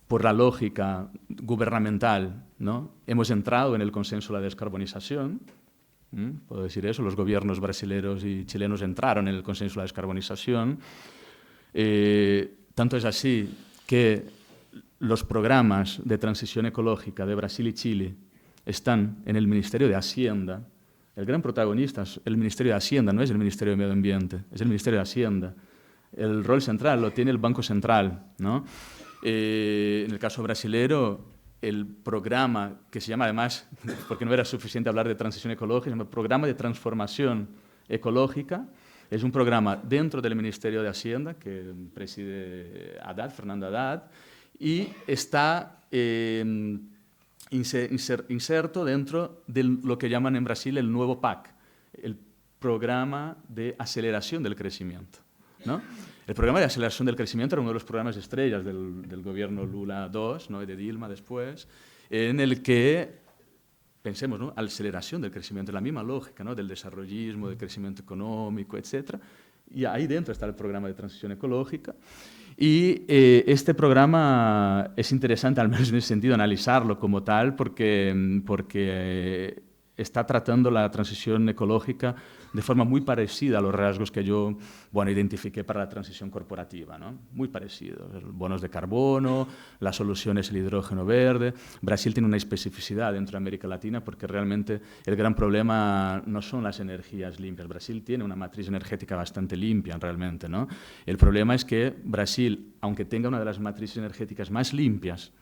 Speaker 2: Por la lógica gubernamental, ¿no? Hemos entrado en el consenso de la descarbonización. Puedo decir eso, los gobiernos brasileños y chilenos entraron en el consenso de la descarbonización. Tanto es así que los programas de transición ecológica de Brasil y Chile están en el Ministerio de Hacienda. El gran protagonista es el Ministerio de Hacienda, no es el Ministerio de Medio Ambiente, es el Ministerio de Hacienda. El rol central lo tiene el Banco Central, ¿no? En el caso brasilero, el programa, que se llama además, porque no era suficiente hablar de transición ecológica, se llama Programa de Transformación Ecológica, Es un programa dentro del Ministerio de Hacienda que preside Haddad, Fernando Haddad, y está inserto dentro de lo que llaman en Brasil el nuevo PAC, el Programa de Aceleración del Crecimiento, ¿no? El programa de aceleración del crecimiento era uno de los programas estrellas del gobierno Lula II, ¿no? Y de Dilma después, en el que, pensemos, ¿no? Aceleración del crecimiento, la misma lógica, ¿no? Del desarrollismo, del crecimiento económico, etc. Y ahí dentro está el programa de transición ecológica. Y este programa es interesante, al menos en ese sentido, analizarlo como tal, porque está tratando la transición ecológica de forma muy parecida a los rasgos que yo, bueno, identifiqué para la transición corporativa, ¿no? Muy parecidos. Bonos de carbono, la solución es el hidrógeno verde. Brasil tiene una especificidad dentro de América Latina porque realmente el gran problema no son las energías limpias. Brasil tiene una matriz energética bastante limpia realmente, ¿no? El problema es que Brasil, aunque tenga una de las matrices energéticas más limpias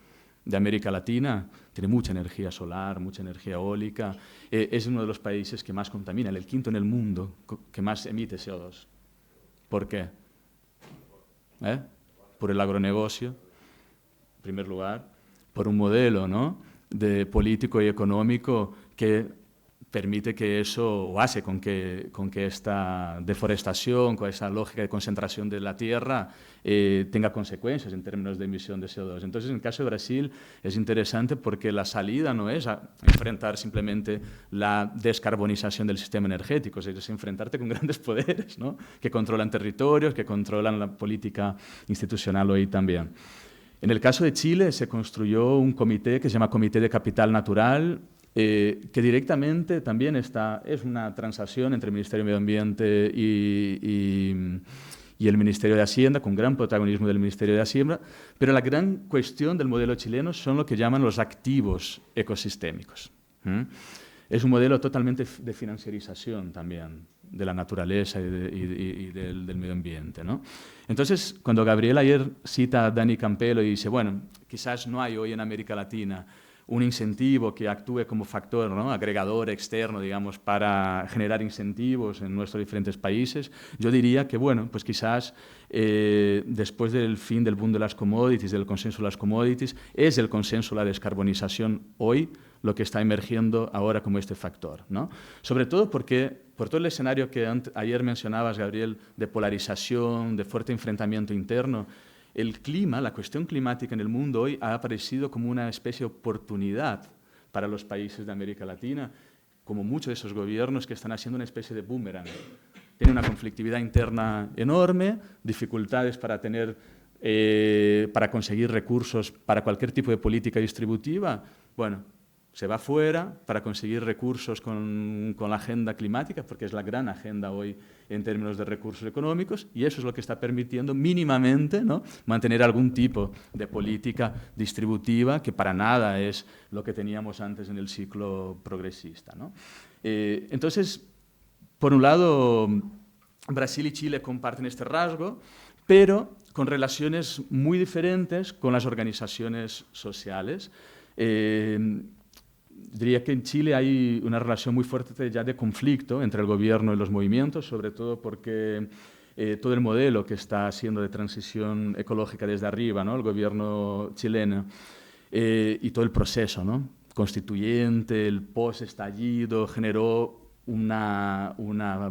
Speaker 2: de América Latina, tiene mucha energía solar, mucha energía eólica, es uno de los países que más contamina, el quinto en el mundo que más emite CO2. ¿Por qué? Por el agronegocio, en primer lugar, por un modelo, ¿no?, de político y económico que permite que eso, o hace con que esta deforestación, con esa lógica de concentración de la tierra, tenga consecuencias en términos de emisión de CO2. Entonces, en el caso de Brasil es interesante porque la salida no es a enfrentar simplemente la descarbonización del sistema energético, es enfrentarte con grandes poderes, ¿no?, que controlan territorios, que controlan la política institucional hoy también. En el caso de Chile se construyó un comité que se llama Comité de Capital Natural, que directamente también es una transacción entre el Ministerio de Medio Ambiente y el Ministerio de Hacienda, con gran protagonismo del Ministerio de Hacienda, pero la gran cuestión del modelo chileno son lo que llaman los activos ecosistémicos. Es un modelo totalmente de financiarización también de la naturaleza y del medio ambiente, ¿no? Entonces, cuando Gabriel ayer cita a Dani Campelo y dice, bueno, quizás no hay hoy en América Latina un incentivo que actúe como factor, ¿no?, agregador externo, digamos, para generar incentivos en nuestros diferentes países, yo diría que, bueno, pues quizás después del fin del boom de las commodities, del consenso de las commodities, es el consenso de la descarbonización hoy lo que está emergiendo ahora como este factor, ¿no? Sobre todo porque, por todo el escenario que ayer mencionabas, Gabriel, de polarización, de fuerte enfrentamiento interno, el clima, la cuestión climática en el mundo hoy ha aparecido como una especie de oportunidad para los países de América Latina, como muchos de esos gobiernos que están haciendo una especie de boomerang. Tienen una conflictividad interna enorme, dificultades para conseguir recursos para cualquier tipo de política distributiva. Bueno, se va fuera para conseguir recursos con la agenda climática, porque es la gran agenda hoy en términos de recursos económicos, y eso es lo que está permitiendo mínimamente, ¿no?, mantener algún tipo de política distributiva que para nada es lo que teníamos antes en el ciclo progresista, ¿no? Entonces, por un lado, Brasil y Chile comparten este rasgo, pero con relaciones muy diferentes con las organizaciones sociales. Diría que en Chile hay una relación muy fuerte ya de conflicto entre el gobierno y los movimientos, sobre todo porque todo el modelo que está haciendo de transición ecológica desde arriba, ¿no?, el gobierno chileno, y todo el proceso, ¿no?, constituyente, el post-estallido, generó una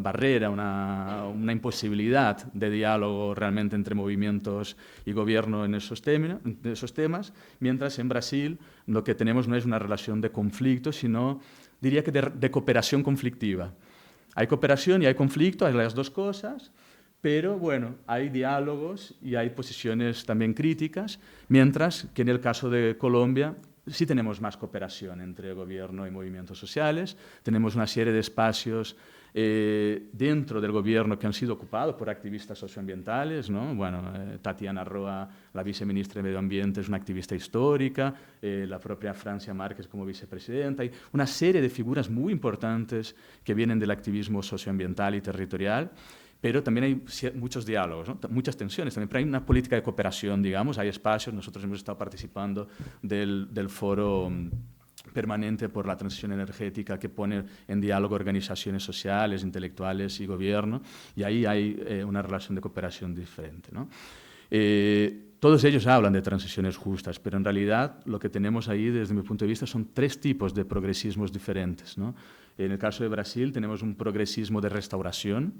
Speaker 2: barrera, una imposibilidad de diálogo realmente entre movimientos y gobierno en esos temas, mientras en Brasil lo que tenemos no es una relación de conflicto, sino, diría que de cooperación conflictiva. Hay cooperación y hay conflicto, hay las dos cosas, pero bueno, hay diálogos y hay posiciones también críticas, mientras que en el caso de Colombia sí tenemos más cooperación entre gobierno y movimientos sociales, tenemos una serie de espacios dentro del gobierno que han sido ocupados por activistas socioambientales, ¿no? Bueno, Tatiana Roa, la viceministra de Medio Ambiente, es una activista histórica, la propia Francia Márquez como vicepresidenta, hay una serie de figuras muy importantes que vienen del activismo socioambiental y territorial, pero también hay muchos diálogos, ¿no?, muchas tensiones también, pero hay una política de cooperación, digamos, hay espacios, nosotros hemos estado participando del foro permanente por la transición energética que pone en diálogo organizaciones sociales, intelectuales y gobierno, y ahí hay una relación de cooperación diferente, ¿no? Todos ellos hablan de transiciones justas, pero en realidad lo que tenemos ahí, desde mi punto de vista, son tres tipos de progresismos diferentes, ¿no? En el caso de Brasil tenemos un progresismo de restauración,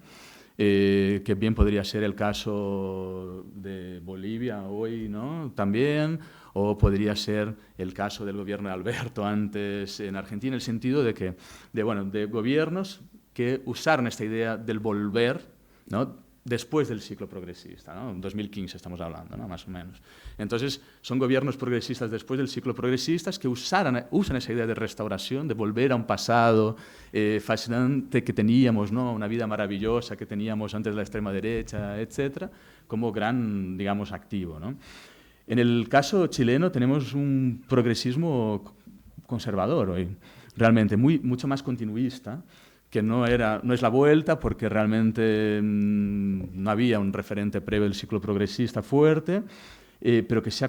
Speaker 2: que bien podría ser el caso de Bolivia hoy, ¿no? También, o podría ser el caso del gobierno de Alberto antes en Argentina, en el sentido de gobiernos que usaron esta idea del volver, ¿no? Después del ciclo progresista, ¿no? En 2015 estamos hablando, ¿no? Más o menos. Entonces, son gobiernos progresistas después del ciclo progresista que usan esa idea de restauración, de volver a un pasado fascinante que teníamos, ¿no? Una vida maravillosa que teníamos antes de la extrema derecha, etcétera, como gran, digamos, activo, ¿no? En el caso chileno tenemos un progresismo conservador hoy, realmente mucho más continuista, que no es la vuelta porque realmente no había un referente previo del ciclo progresista fuerte, pero que se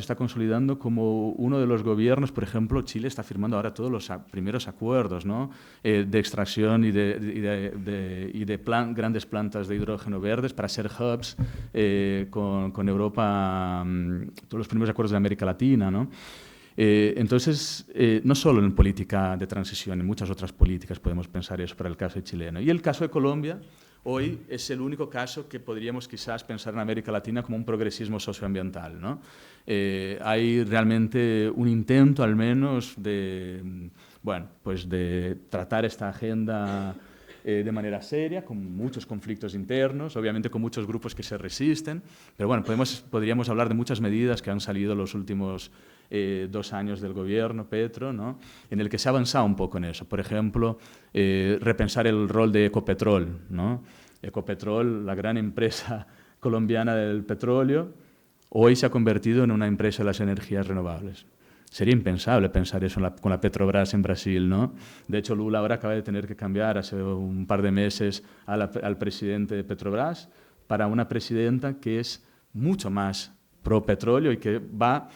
Speaker 2: está consolidando como uno de los gobiernos. Por ejemplo, Chile está firmando ahora todos los primeros acuerdos, ¿no? De extracción y de grandes plantas de hidrógeno verdes para ser hubs con Europa, todos los primeros acuerdos de América Latina, ¿no? Entonces, no solo en política de transición, en muchas otras políticas podemos pensar eso para el caso chileno. Y el caso de Colombia, hoy es el único caso que podríamos quizás pensar en América Latina como un progresismo socioambiental, ¿no? Hay realmente un intento, al menos, de tratar esta agenda de manera seria, con muchos conflictos internos, obviamente con muchos grupos que se resisten, pero bueno, podríamos hablar de muchas medidas que han salido los últimos 2 años del gobierno Petro, ¿no? En el que se ha avanzado un poco en eso. Por ejemplo, repensar el rol de Ecopetrol, ¿no? Ecopetrol, la gran empresa colombiana del petróleo, hoy se ha convertido en una empresa de las energías renovables. Sería impensable pensar eso con la Petrobras en Brasil, ¿no? De hecho, Lula ahora acaba de tener que cambiar hace un par de meses al presidente de Petrobras para una presidenta que es mucho más pro petróleo y que va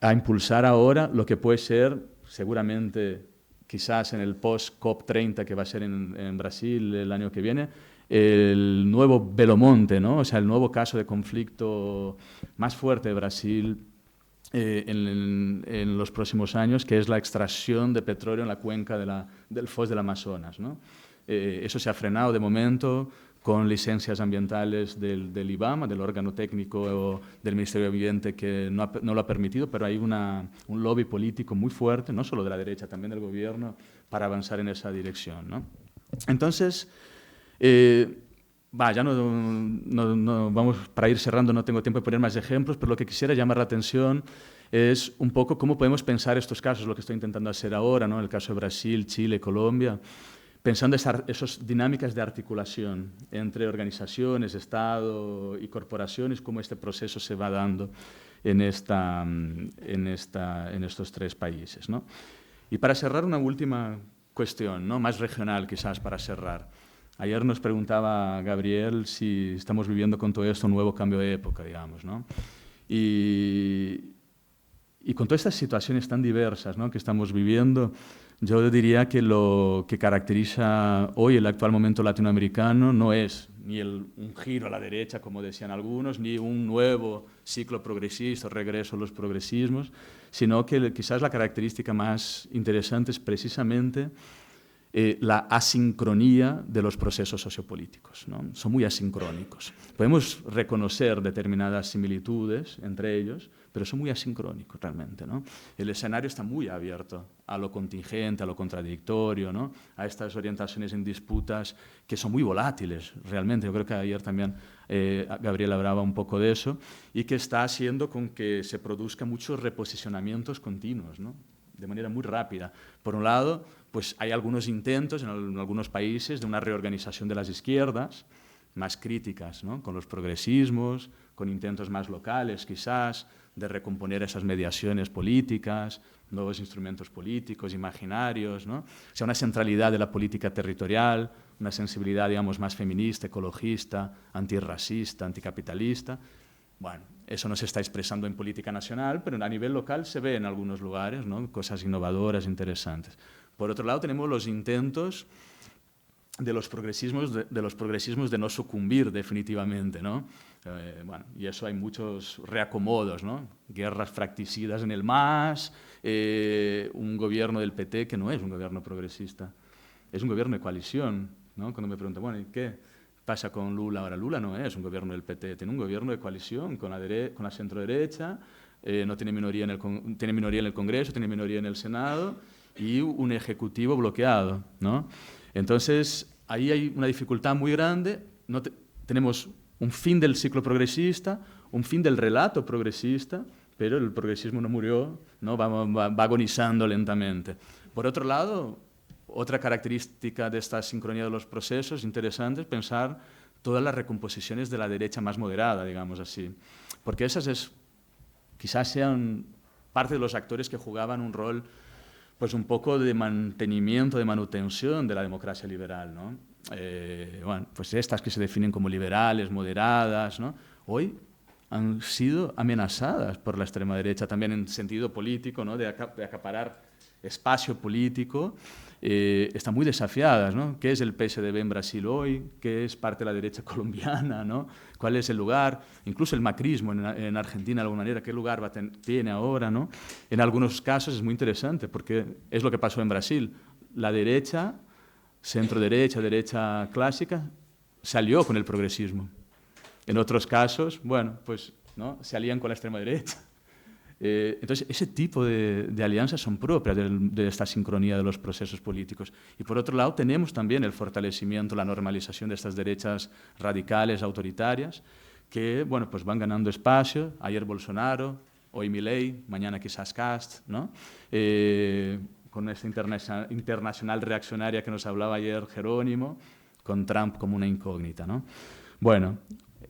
Speaker 2: a impulsar ahora lo que puede ser, seguramente, quizás en el post-COP30 que va a ser en Brasil el año que viene, el nuevo Belo Monte, ¿no? O sea, el nuevo caso de conflicto más fuerte de Brasil en los próximos años, que es la extracción de petróleo en la cuenca del Foz del Amazonas, ¿no? Eso se ha frenado de momento con licencias ambientales del IBAMA, del órgano técnico del Ministerio de Ambiente, que no lo ha permitido, pero hay un lobby político muy fuerte, no solo de la derecha, también del gobierno, para avanzar en esa dirección, ¿no? Entonces, ya no vamos, para ir cerrando, no tengo tiempo de poner más ejemplos, pero lo que quisiera llamar la atención es un poco cómo podemos pensar estos casos, lo que estoy intentando hacer ahora, ¿no? El caso de Brasil, Chile, Colombia, pensando esas dinámicas de articulación entre organizaciones, Estado y corporaciones, cómo este proceso se va dando en estos 3 países, ¿no? Y para cerrar, una última cuestión, ¿no? Más regional quizás para cerrar. Ayer nos preguntaba Gabriel si estamos viviendo con todo esto un nuevo cambio de época, digamos, ¿no? Y con todas estas situaciones tan diversas, ¿no?, que estamos viviendo, yo diría que lo que caracteriza hoy el actual momento latinoamericano no es ni un giro a la derecha, como decían algunos, ni un nuevo ciclo progresista, regreso a los progresismos, sino que quizás la característica más interesante es precisamente la asincronía de los procesos sociopolíticos, ¿no? Son muy asincrónicos. Podemos reconocer determinadas similitudes entre ellos, pero son muy asincrónicos realmente, ¿no? El escenario está muy abierto a lo contingente, a lo contradictorio, ¿no? A estas orientaciones en disputas que son muy volátiles realmente. Yo creo que ayer también Gabriel hablaba un poco de eso, y que está haciendo con que se produzcan muchos reposicionamientos continuos, ¿no?, de manera muy rápida. Por un lado, pues hay algunos intentos en algunos países de una reorganización de las izquierdas, más críticas, ¿no?, con los progresismos, con intentos más locales quizás, de recomponer esas mediaciones políticas, nuevos instrumentos políticos, imaginarios, ¿no? O sea, una centralidad de la política territorial, una sensibilidad, digamos, más feminista, ecologista, antirracista, anticapitalista. Bueno, eso no se está expresando en política nacional, pero a nivel local se ve en algunos lugares, ¿no? Cosas innovadoras, interesantes. Por otro lado, tenemos los intentos de los progresismos de no sucumbir definitivamente, ¿no? Bueno, y eso hay muchos reacomodos, ¿no? Guerras fracticidas en el MAS, un gobierno del PT que no es un gobierno progresista, es un gobierno de coalición, ¿no? Cuando me preguntan, bueno, ¿y qué pasa con Lula ahora? Lula no es un gobierno del PT, tiene un gobierno de coalición con la centro-derecha, no tiene minoría tiene minoría en el Congreso, tiene minoría en el Senado y un ejecutivo bloqueado, ¿no? Entonces, ahí hay una dificultad muy grande. Tenemos un fin del ciclo progresista, un fin del relato progresista, pero el progresismo no murió, ¿no? Va agonizando lentamente. Por otro lado, otra característica de esta sincronía de los procesos interesante es pensar todas las recomposiciones de la derecha más moderada, digamos así, porque esas quizás sean parte de los actores que jugaban un rol pues un poco de mantenimiento, de manutención de la democracia liberal, ¿no? Bueno, pues estas que se definen como liberales, moderadas, ¿no? Hoy han sido amenazadas por la extrema derecha, también en sentido político, ¿no? De acaparar espacio político, están muy desafiadas, ¿no? ¿Qué es el PSDB en Brasil hoy? ¿Qué es parte de la derecha colombiana, ¿no? ¿Cuál es el lugar? Incluso el macrismo en Argentina, de alguna manera, ¿qué lugar tiene ahora, ¿no? En algunos casos es muy interesante, porque es lo que pasó en Brasil. La derecha, centro-derecha, derecha clásica, salió con el progresismo. En otros casos, bueno, pues, ¿no? Se alían con la extrema derecha. Entonces, ese tipo de alianzas son propias de esta sincronía de los procesos políticos. Y por otro lado, tenemos también el fortalecimiento, la normalización de estas derechas radicales, autoritarias, que bueno, pues van ganando espacio. Ayer Bolsonaro, hoy Milei, mañana quizás Kast, ¿no? Con esta internacional reaccionaria que nos hablaba ayer Jerónimo, con Trump como una incógnita, ¿no? Bueno,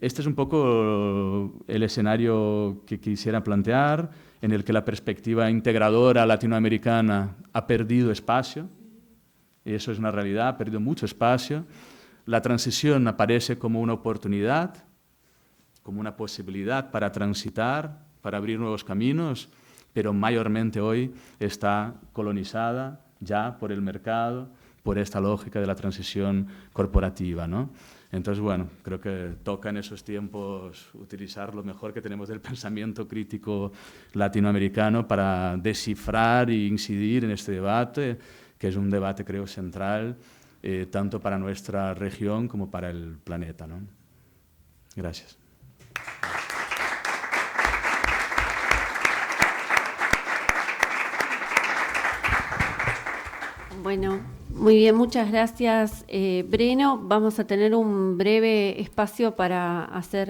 Speaker 2: este es un poco el escenario que quisiera plantear, en el que la perspectiva integradora latinoamericana ha perdido espacio, y eso es una realidad, ha perdido mucho espacio. La transición aparece como una oportunidad, como una posibilidad para transitar, para abrir nuevos caminos, pero mayormente hoy está colonizada ya por el mercado, por esta lógica de la transición corporativa, ¿no? Entonces, bueno, creo que toca en esos tiempos utilizar lo mejor que tenemos del pensamiento crítico latinoamericano para descifrar e incidir en este debate, que es un debate, creo, central, tanto para nuestra región como para el planeta, ¿no? Gracias.
Speaker 1: Bueno, muy bien, muchas gracias, Breno. Vamos a tener un breve espacio para hacer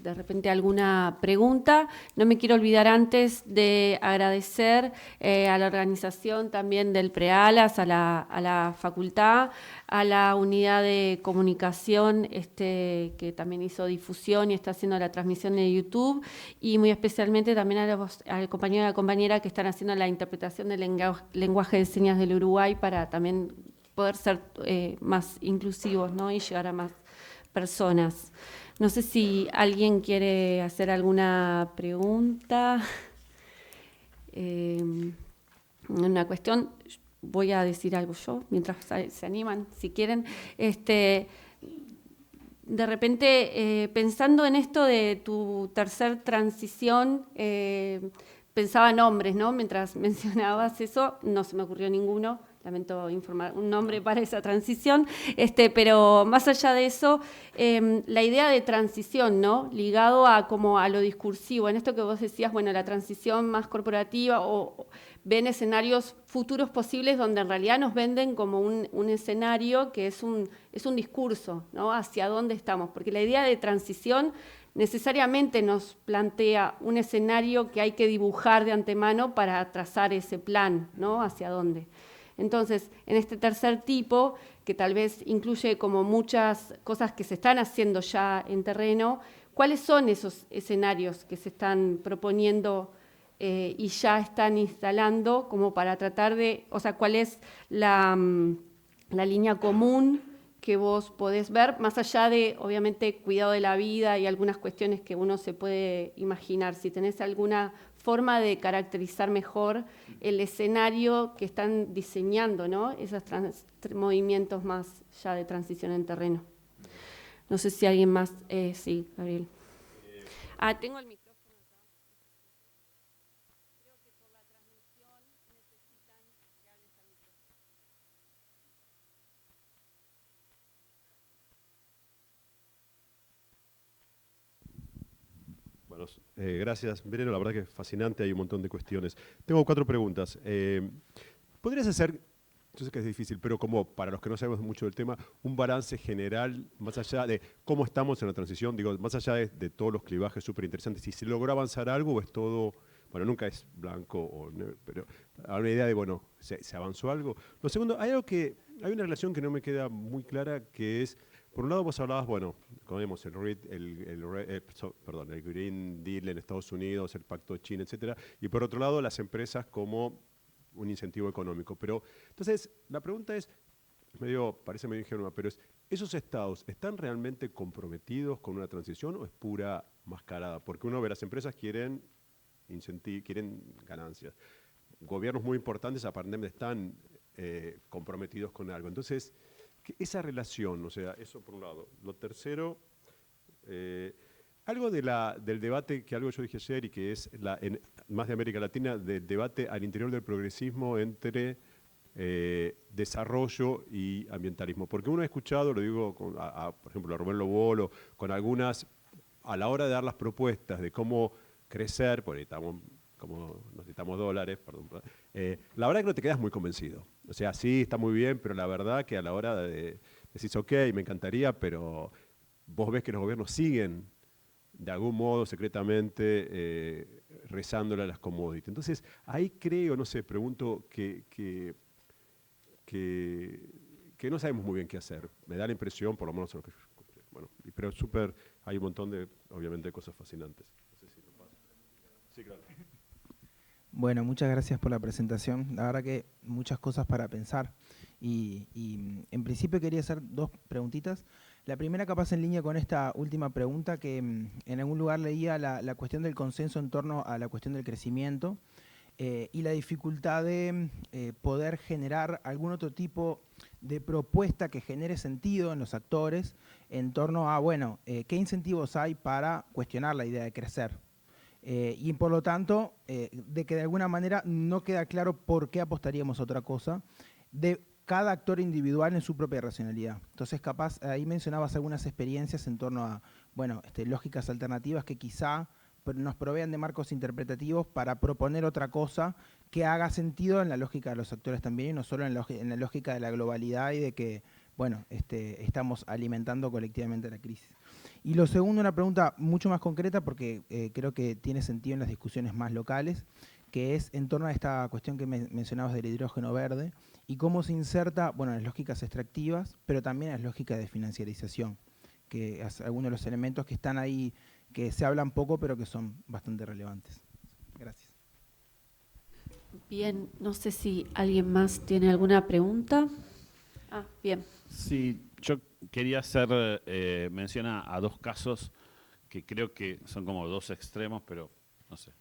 Speaker 1: de repente alguna pregunta. No me quiero olvidar antes de agradecer a la organización también del Prealas, a la facultad, a la unidad de comunicación que también hizo difusión y está haciendo la transmisión de YouTube, y muy especialmente también al compañero y a la compañera que están haciendo la interpretación del lenguaje de señas del Uruguay para también poder ser más inclusivos, ¿no? Y llegar a más personas. No sé si alguien quiere hacer alguna pregunta. Una cuestión, voy a decir algo yo, mientras se animan, si quieren. De repente, pensando en esto de tu tercer transición, pensaba nombres, ¿no? Mientras mencionabas eso, no se me ocurrió ninguno. Lamento informar un nombre para esa transición, pero más allá de eso, la idea de transición, ¿no? Ligado a lo discursivo, en esto que vos decías, bueno, la transición más corporativa, o ven escenarios futuros posibles donde en realidad nos venden como un escenario que es un discurso, ¿no? Hacia dónde estamos, porque la idea de transición necesariamente nos plantea un escenario que hay que dibujar de antemano para trazar ese plan, ¿no? Hacia dónde. Entonces, en este tercer tipo, que tal vez incluye como muchas cosas que se están haciendo ya en terreno, ¿cuáles son esos escenarios que se están proponiendo y ya están instalando como para tratar de, o sea, cuál es la línea común que vos podés ver, más allá de, obviamente, cuidado de la vida y algunas cuestiones que uno se puede imaginar? Si tenés alguna forma de caracterizar mejor el escenario que están diseñando, ¿no? Esos movimientos más ya de transición en terreno. No sé si alguien más... sí, Gabriel. Tengo el micrófono.
Speaker 3: Bueno, gracias, Vereno, la verdad que es fascinante, hay un montón de cuestiones. Tengo 4 preguntas. ¿Podrías hacer, yo sé que es difícil, pero como para los que no sabemos mucho del tema, un balance general, más allá de cómo estamos en la transición, digo, más allá de todos los clivajes súper interesantes, si se logró avanzar algo o es todo, bueno, nunca es blanco o negro, pero hay una idea de, bueno, ¿se avanzó algo? Lo segundo, hay una relación que no me queda muy clara, que es, por un lado vos hablabas, bueno, como vemos, el Green Deal en Estados Unidos, el Pacto de China, etcétera, y por otro lado las empresas como un incentivo económico. Pero, entonces, la pregunta es, parece medio ingenua, pero ¿esos estados están realmente comprometidos con una transición o es pura mascarada? Porque uno ve, las empresas quieren ganancias. Gobiernos muy importantes aparentemente están comprometidos con algo. Entonces, esa relación, o sea, eso por un lado. Lo tercero, algo del debate, que algo yo dije ayer y que es más de América Latina, del debate al interior del progresismo entre desarrollo y ambientalismo. Porque uno ha escuchado, lo digo, por ejemplo, a Rubén Lobolo, con algunas, a la hora de dar las propuestas de cómo crecer, porque necesitamos dólares, perdón, la verdad es que no te quedas muy convencido. O sea, sí, está muy bien, pero la verdad que a la hora de decís, ok, me encantaría, pero vos ves que los gobiernos siguen de algún modo, secretamente, rezándole a las commodities. Entonces, ahí creo, no sé, pregunto que no sabemos muy bien qué hacer. Me da la impresión, por lo menos, bueno, pero hay un montón de, obviamente, de cosas fascinantes. No sé si lo pasa. Sí, claro.
Speaker 4: Bueno, muchas gracias por la presentación. La verdad que muchas cosas para pensar. Y en principio quería hacer 2 preguntitas. La primera capaz en línea con esta última pregunta, que en algún lugar leía la cuestión del consenso en torno a la cuestión del crecimiento y la dificultad de poder generar algún otro tipo de propuesta que genere sentido en los actores en torno a, bueno, ¿qué incentivos hay para cuestionar la idea de crecer? Y por lo tanto, de que de alguna manera no queda claro por qué apostaríamos a otra cosa, de cada actor individual en su propia racionalidad. Entonces, capaz, ahí mencionabas algunas experiencias en torno a, bueno, lógicas alternativas que quizá nos provean de marcos interpretativos para proponer otra cosa que haga sentido en la lógica de los actores también, y no solo en la lógica de la globalidad y de que, bueno, estamos alimentando colectivamente la crisis. Y lo segundo, una pregunta mucho más concreta, porque creo que tiene sentido en las discusiones más locales, que es en torno a esta cuestión que mencionabas del hidrógeno verde y cómo se inserta, bueno, en las lógicas extractivas, pero también en las lógicas de financiarización, que es algunos de los elementos que están ahí, que se hablan poco, pero que son bastante relevantes. Gracias.
Speaker 1: Bien, no sé si alguien más tiene alguna pregunta. Bien.
Speaker 5: Sí, yo quería hacer mención a 2 casos que creo que son como 2 extremos, pero no sé,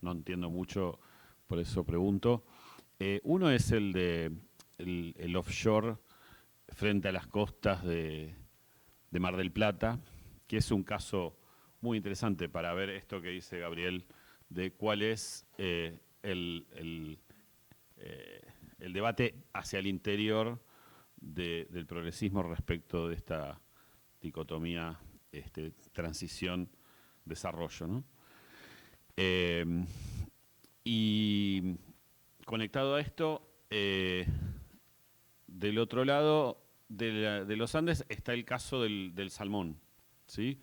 Speaker 5: no entiendo mucho, por eso pregunto. Uno es el de el offshore frente a las costas de Mar del Plata, que es un caso muy interesante para ver esto que dice Gabriel, de cuál es el debate hacia el interior del progresismo respecto de esta dicotomía transición-desarrollo, ¿no? Y conectado a esto, del otro lado de los Andes está el caso del salmón, ¿sí?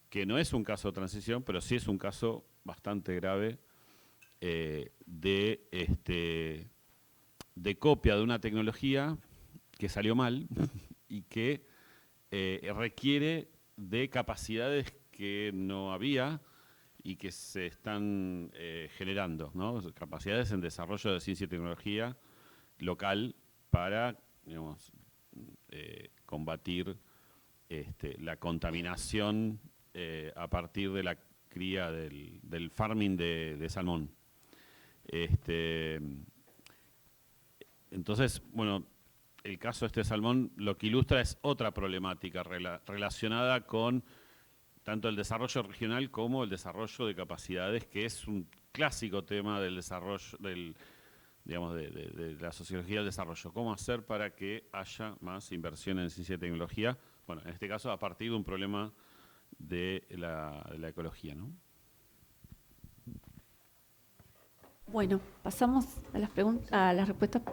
Speaker 5: Que no es un caso de transición, pero sí es un caso bastante grave de copia de una tecnología que salió mal y que requiere de capacidades que no había y que se están generando, ¿no? Capacidades en desarrollo de ciencia y tecnología local para, digamos, combatir la contaminación a partir de la cría del farming de salmón. Entonces, bueno, el caso de este salmón lo que ilustra es otra problemática relacionada con tanto el desarrollo regional como el desarrollo de capacidades, que es un clásico tema del desarrollo, digamos, de la sociología del desarrollo. ¿Cómo hacer para que haya más inversión en ciencia y tecnología? Bueno, en este caso a partir de un problema de la ecología, ¿no?
Speaker 1: Bueno, pasamos a las preguntas, a las respuestas.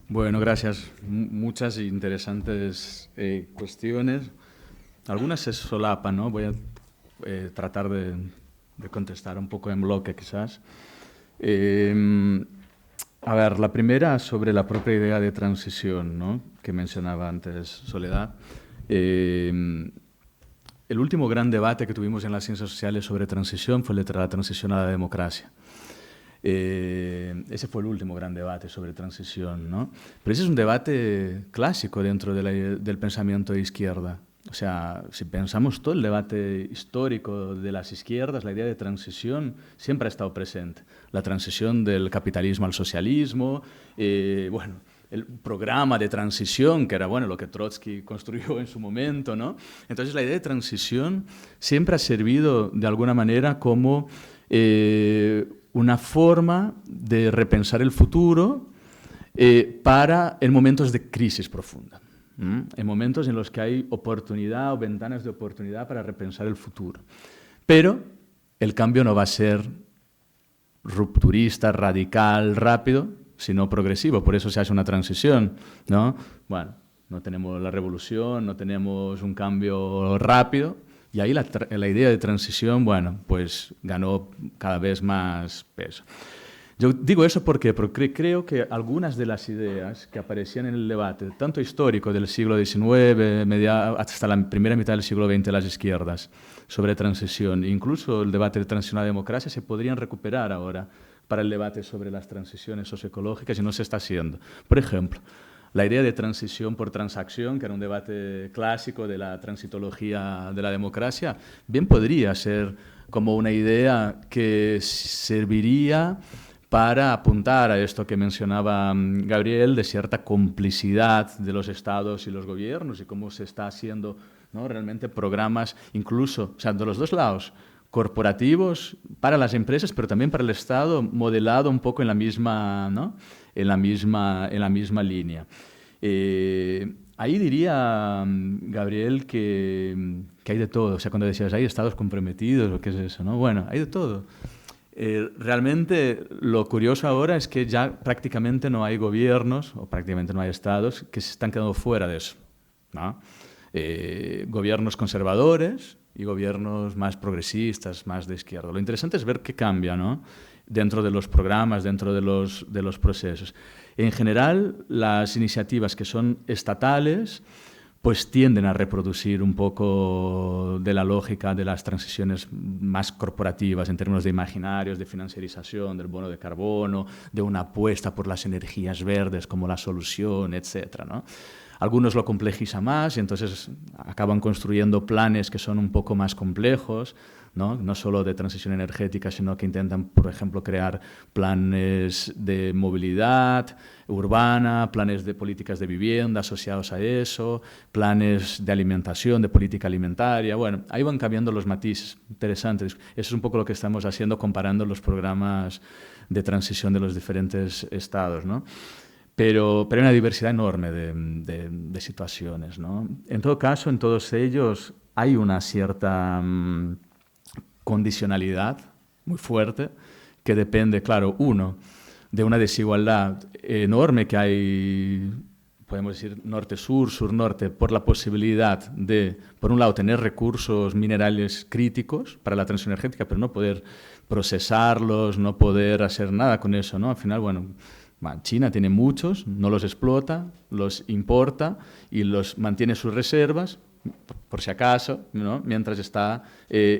Speaker 2: Bueno, gracias. Muchas interesantes cuestiones. Algunas se solapan, ¿no? Voy a tratar de contestar un poco en bloque, quizás. A ver, la primera sobre la propia idea de transición, ¿no? Que mencionaba antes Soledad. El último gran debate que tuvimos en las ciencias sociales sobre transición fue el de la transición a la democracia. Ese fue el último gran debate sobre transición, ¿no? Pero ese es un debate clásico dentro del pensamiento de izquierda. O sea, si pensamos todo el debate histórico de las izquierdas, la idea de transición siempre ha estado presente. La transición del capitalismo al socialismo, bueno, el programa de transición, que era bueno, lo que Trotsky construyó en su momento, ¿no? Entonces, la idea de transición siempre ha servido de alguna manera como una forma de repensar el futuro en momentos de crisis profunda. En momentos en los que hay oportunidad o ventanas de oportunidad para repensar el futuro. Pero el cambio no va a ser rupturista, radical, rápido, sino progresivo. Por eso se hace una transición, ¿no? Bueno, no tenemos la revolución, no tenemos un cambio rápido, y ahí la idea de transición, bueno, pues ganó cada vez más peso. Yo digo eso porque creo que algunas de las ideas que aparecían en el debate, tanto histórico del siglo XIX hasta la primera mitad del siglo XX de las izquierdas, sobre transición, incluso el debate de transición a la democracia, se podrían recuperar ahora para el debate sobre las transiciones socioecológicas y no se está haciendo. Por ejemplo, la idea de transición por transacción, que era un debate clásico de la transitología de la democracia, bien podría ser como una idea que serviría para apuntar a esto que mencionaba Gabriel, de cierta complicidad de los estados y los gobiernos y cómo se está haciendo, ¿no? Realmente programas, incluso, o sea, de los dos lados, corporativos para las empresas, pero también para el Estado, modelado un poco en la misma, ¿no? en la misma línea. Ahí diría, Gabriel, que hay de todo. O sea, cuando decías, hay estados comprometidos, ¿o qué es eso? ¿No? Bueno, hay de todo. Realmente lo curioso ahora es que ya prácticamente no hay gobiernos, o prácticamente no hay estados, que se están quedando fuera de eso, ¿no? Gobiernos conservadores y gobiernos más progresistas, más de izquierda. Lo interesante es ver qué cambia, ¿no? Dentro de los programas, dentro de los procesos. En general, las iniciativas que son estatales pues tienden a reproducir un poco de la lógica de las transiciones más corporativas en términos de imaginarios, de financiarización, del bono de carbono, de una apuesta por las energías verdes como la solución, etcétera, ¿no? Algunos lo complejizan más y entonces acaban construyendo planes que son un poco más complejos, no solo de transición energética, sino que intentan, por ejemplo, crear planes de movilidad urbana, planes de políticas de vivienda asociados a eso, planes de alimentación, de política alimentaria. Bueno, ahí van cambiando los matices interesantes. Eso es un poco lo que estamos haciendo comparando los programas de transición de los diferentes estados, ¿no? Pero hay una diversidad enorme de situaciones, ¿no? En todo caso, en todos ellos hay una cierta condicionalidad muy fuerte que depende, claro, uno, de una desigualdad enorme que hay, podemos decir, norte-sur, sur-norte, por la posibilidad de, por un lado, tener recursos minerales críticos para la transición energética, pero no poder procesarlos, no poder hacer nada con eso, ¿no? Al final, bueno, China tiene muchos, no los explota, los importa y los mantiene sus reservas, por si acaso, ¿no? Mientras está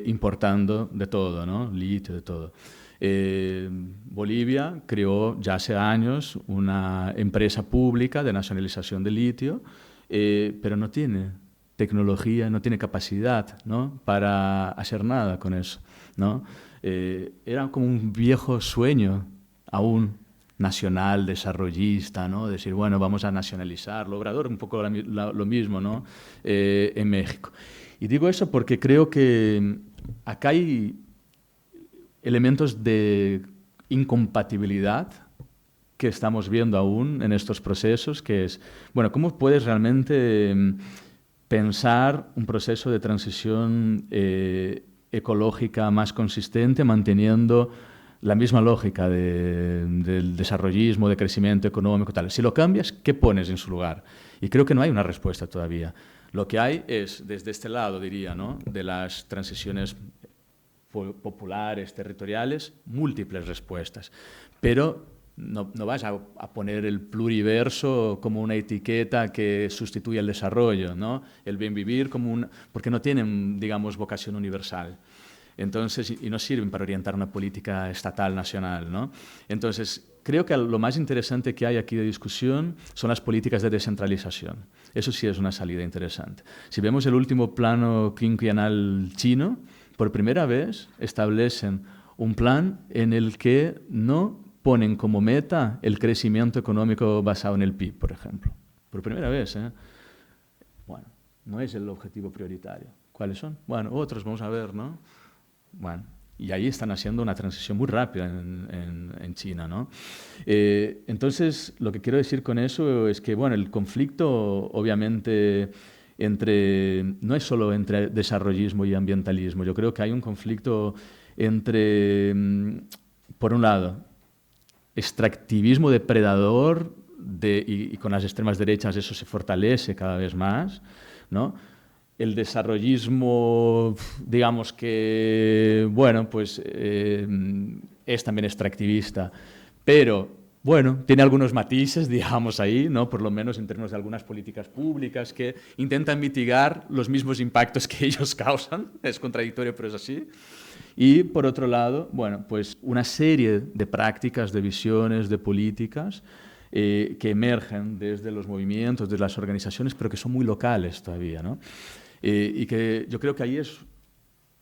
Speaker 2: importando de todo, ¿no? Litio, de todo. Bolivia creó ya hace años una empresa pública de nacionalización de litio, pero no tiene tecnología, no tiene capacidad, ¿no?, para hacer nada con eso, ¿no? Era como un viejo sueño aún nacional, desarrollista, ¿no? Decir, bueno, vamos a nacionalizarlo. Obrador, un poco lo mismo, ¿no?, en México. Y digo eso porque creo que acá hay elementos de incompatibilidad que estamos viendo aún en estos procesos, que es, bueno, ¿cómo puedes realmente pensar un proceso de transición ecológica más consistente manteniendo la misma lógica del desarrollismo, de crecimiento económico, tal? Si lo cambias, ¿qué pones en su lugar? Y creo que no hay una respuesta todavía. Lo que hay es, desde este lado, diría, ¿no?, de las transiciones populares, territoriales, múltiples respuestas. Pero no vas a poner el pluriverso como una etiqueta que sustituye el desarrollo, ¿no?, el bien vivir porque no tienen, digamos, vocación universal. Entonces, y no sirven para orientar una política estatal, nacional, ¿no? Entonces, creo que lo más interesante que hay aquí de discusión son las políticas de descentralización. Eso sí es una salida interesante. Si vemos el último plano quinquenal chino, por primera vez establecen un plan en el que no ponen como meta el crecimiento económico basado en el PIB, por ejemplo. Por primera vez, ¿eh? Bueno, no es el objetivo prioritario. ¿Cuáles son? Bueno, otros vamos a ver, ¿no? Bueno, y ahí están haciendo una transición muy rápida en China, ¿no? Entonces, lo que quiero decir con eso es que, bueno, el conflicto, obviamente, no es solo entre desarrollismo y ambientalismo. Yo creo que hay un conflicto entre, por un lado, extractivismo depredador y con las extremas derechas eso se fortalece cada vez más, ¿no? El desarrollismo, digamos que, bueno, pues es también extractivista, pero, bueno, tiene algunos matices, digamos, ahí, ¿no?, por lo menos en términos de algunas políticas públicas que intentan mitigar los mismos impactos que ellos causan. Es contradictorio, pero es así. Y, por otro lado, bueno, pues una serie de prácticas, de visiones, de políticas que emergen desde los movimientos, desde las organizaciones, pero que son muy locales todavía, ¿no? Y que yo creo que ahí es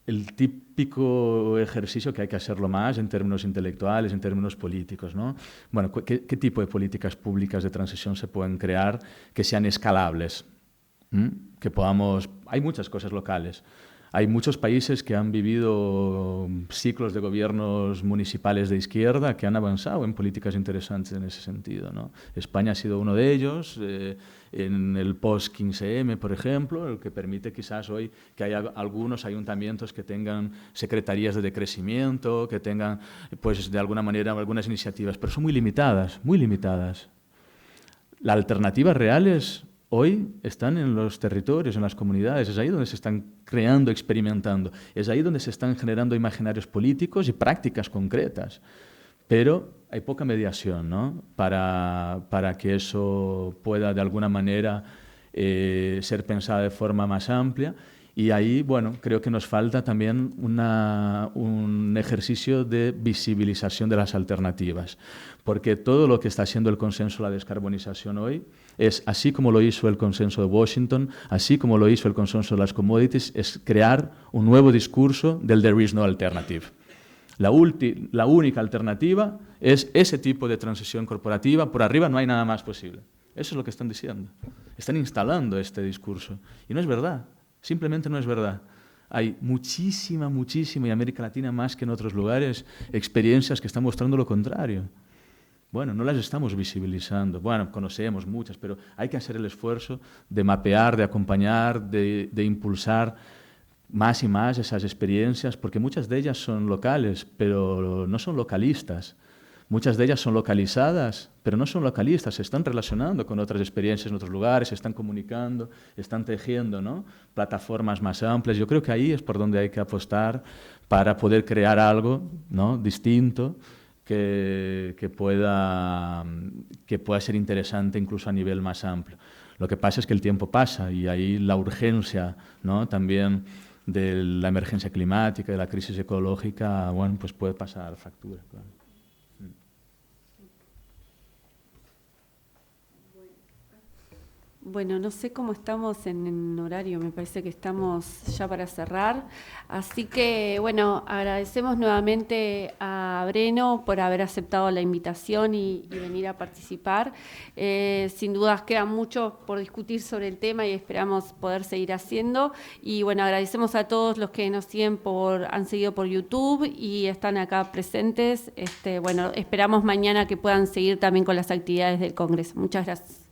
Speaker 2: el típico ejercicio que hay que hacerlo más en términos intelectuales, en términos políticos, ¿no? Bueno, ¿qué tipo de políticas públicas de transición se pueden crear que sean escalables? Que podamos... Hay muchas cosas locales. Hay muchos países que han vivido ciclos de gobiernos municipales de izquierda que han avanzado en políticas interesantes en ese sentido, ¿no? España ha sido uno de ellos, en el post-15M, por ejemplo, el que permite quizás hoy que haya algunos ayuntamientos que tengan secretarías de decrecimiento, que tengan, pues, de alguna manera algunas iniciativas, pero son muy limitadas, muy limitadas. La alternativa reales hoy están en los territorios, en las comunidades. Es ahí donde se están creando, experimentando. Es ahí donde se están generando imaginarios políticos y prácticas concretas. Pero hay poca mediación, ¿no?, para que eso pueda, de alguna manera, ser pensado de forma más amplia. Y ahí, bueno, creo que nos falta también un ejercicio de visibilización de las alternativas, porque todo lo que está haciendo el consenso de la descarbonización hoy es, así como lo hizo el consenso de Washington, así como lo hizo el consenso de las commodities, es crear un nuevo discurso del there is no alternative. La única alternativa es ese tipo de transición corporativa, por arriba no hay nada más posible. Eso es lo que están diciendo. Están instalando este discurso. Y no es verdad. Simplemente no es verdad. Hay muchísima, y en América Latina más que en otros lugares, experiencias que están mostrando lo contrario. Bueno, no las estamos visibilizando. Bueno, conocemos muchas, pero hay que hacer el esfuerzo de mapear, de acompañar, de impulsar más y más esas experiencias, porque muchas de ellas son locales, pero no son localistas. Muchas de ellas son localizadas, pero no son localistas, se están relacionando con otras experiencias en otros lugares, se están comunicando, están tejiendo, ¿no?, plataformas más amplias. Yo creo que ahí es por donde hay que apostar para poder crear algo, ¿no?, distinto, que pueda ser interesante incluso a nivel más amplio. Lo que pasa es que el tiempo pasa y ahí la urgencia, ¿no?, también de la emergencia climática, de la crisis ecológica, bueno, pues puede pasar factura. Claro.
Speaker 1: Bueno, no sé cómo estamos en horario, me parece que estamos ya para cerrar. Así que, bueno, agradecemos nuevamente a Breno por haber aceptado la invitación y venir a participar. Sin dudas queda mucho por discutir sobre el tema y esperamos poder seguir haciendo. Y bueno, agradecemos a todos los que nos siguen han seguido por YouTube y están acá presentes. Bueno, esperamos mañana que puedan seguir también con las actividades del Congreso. Muchas gracias.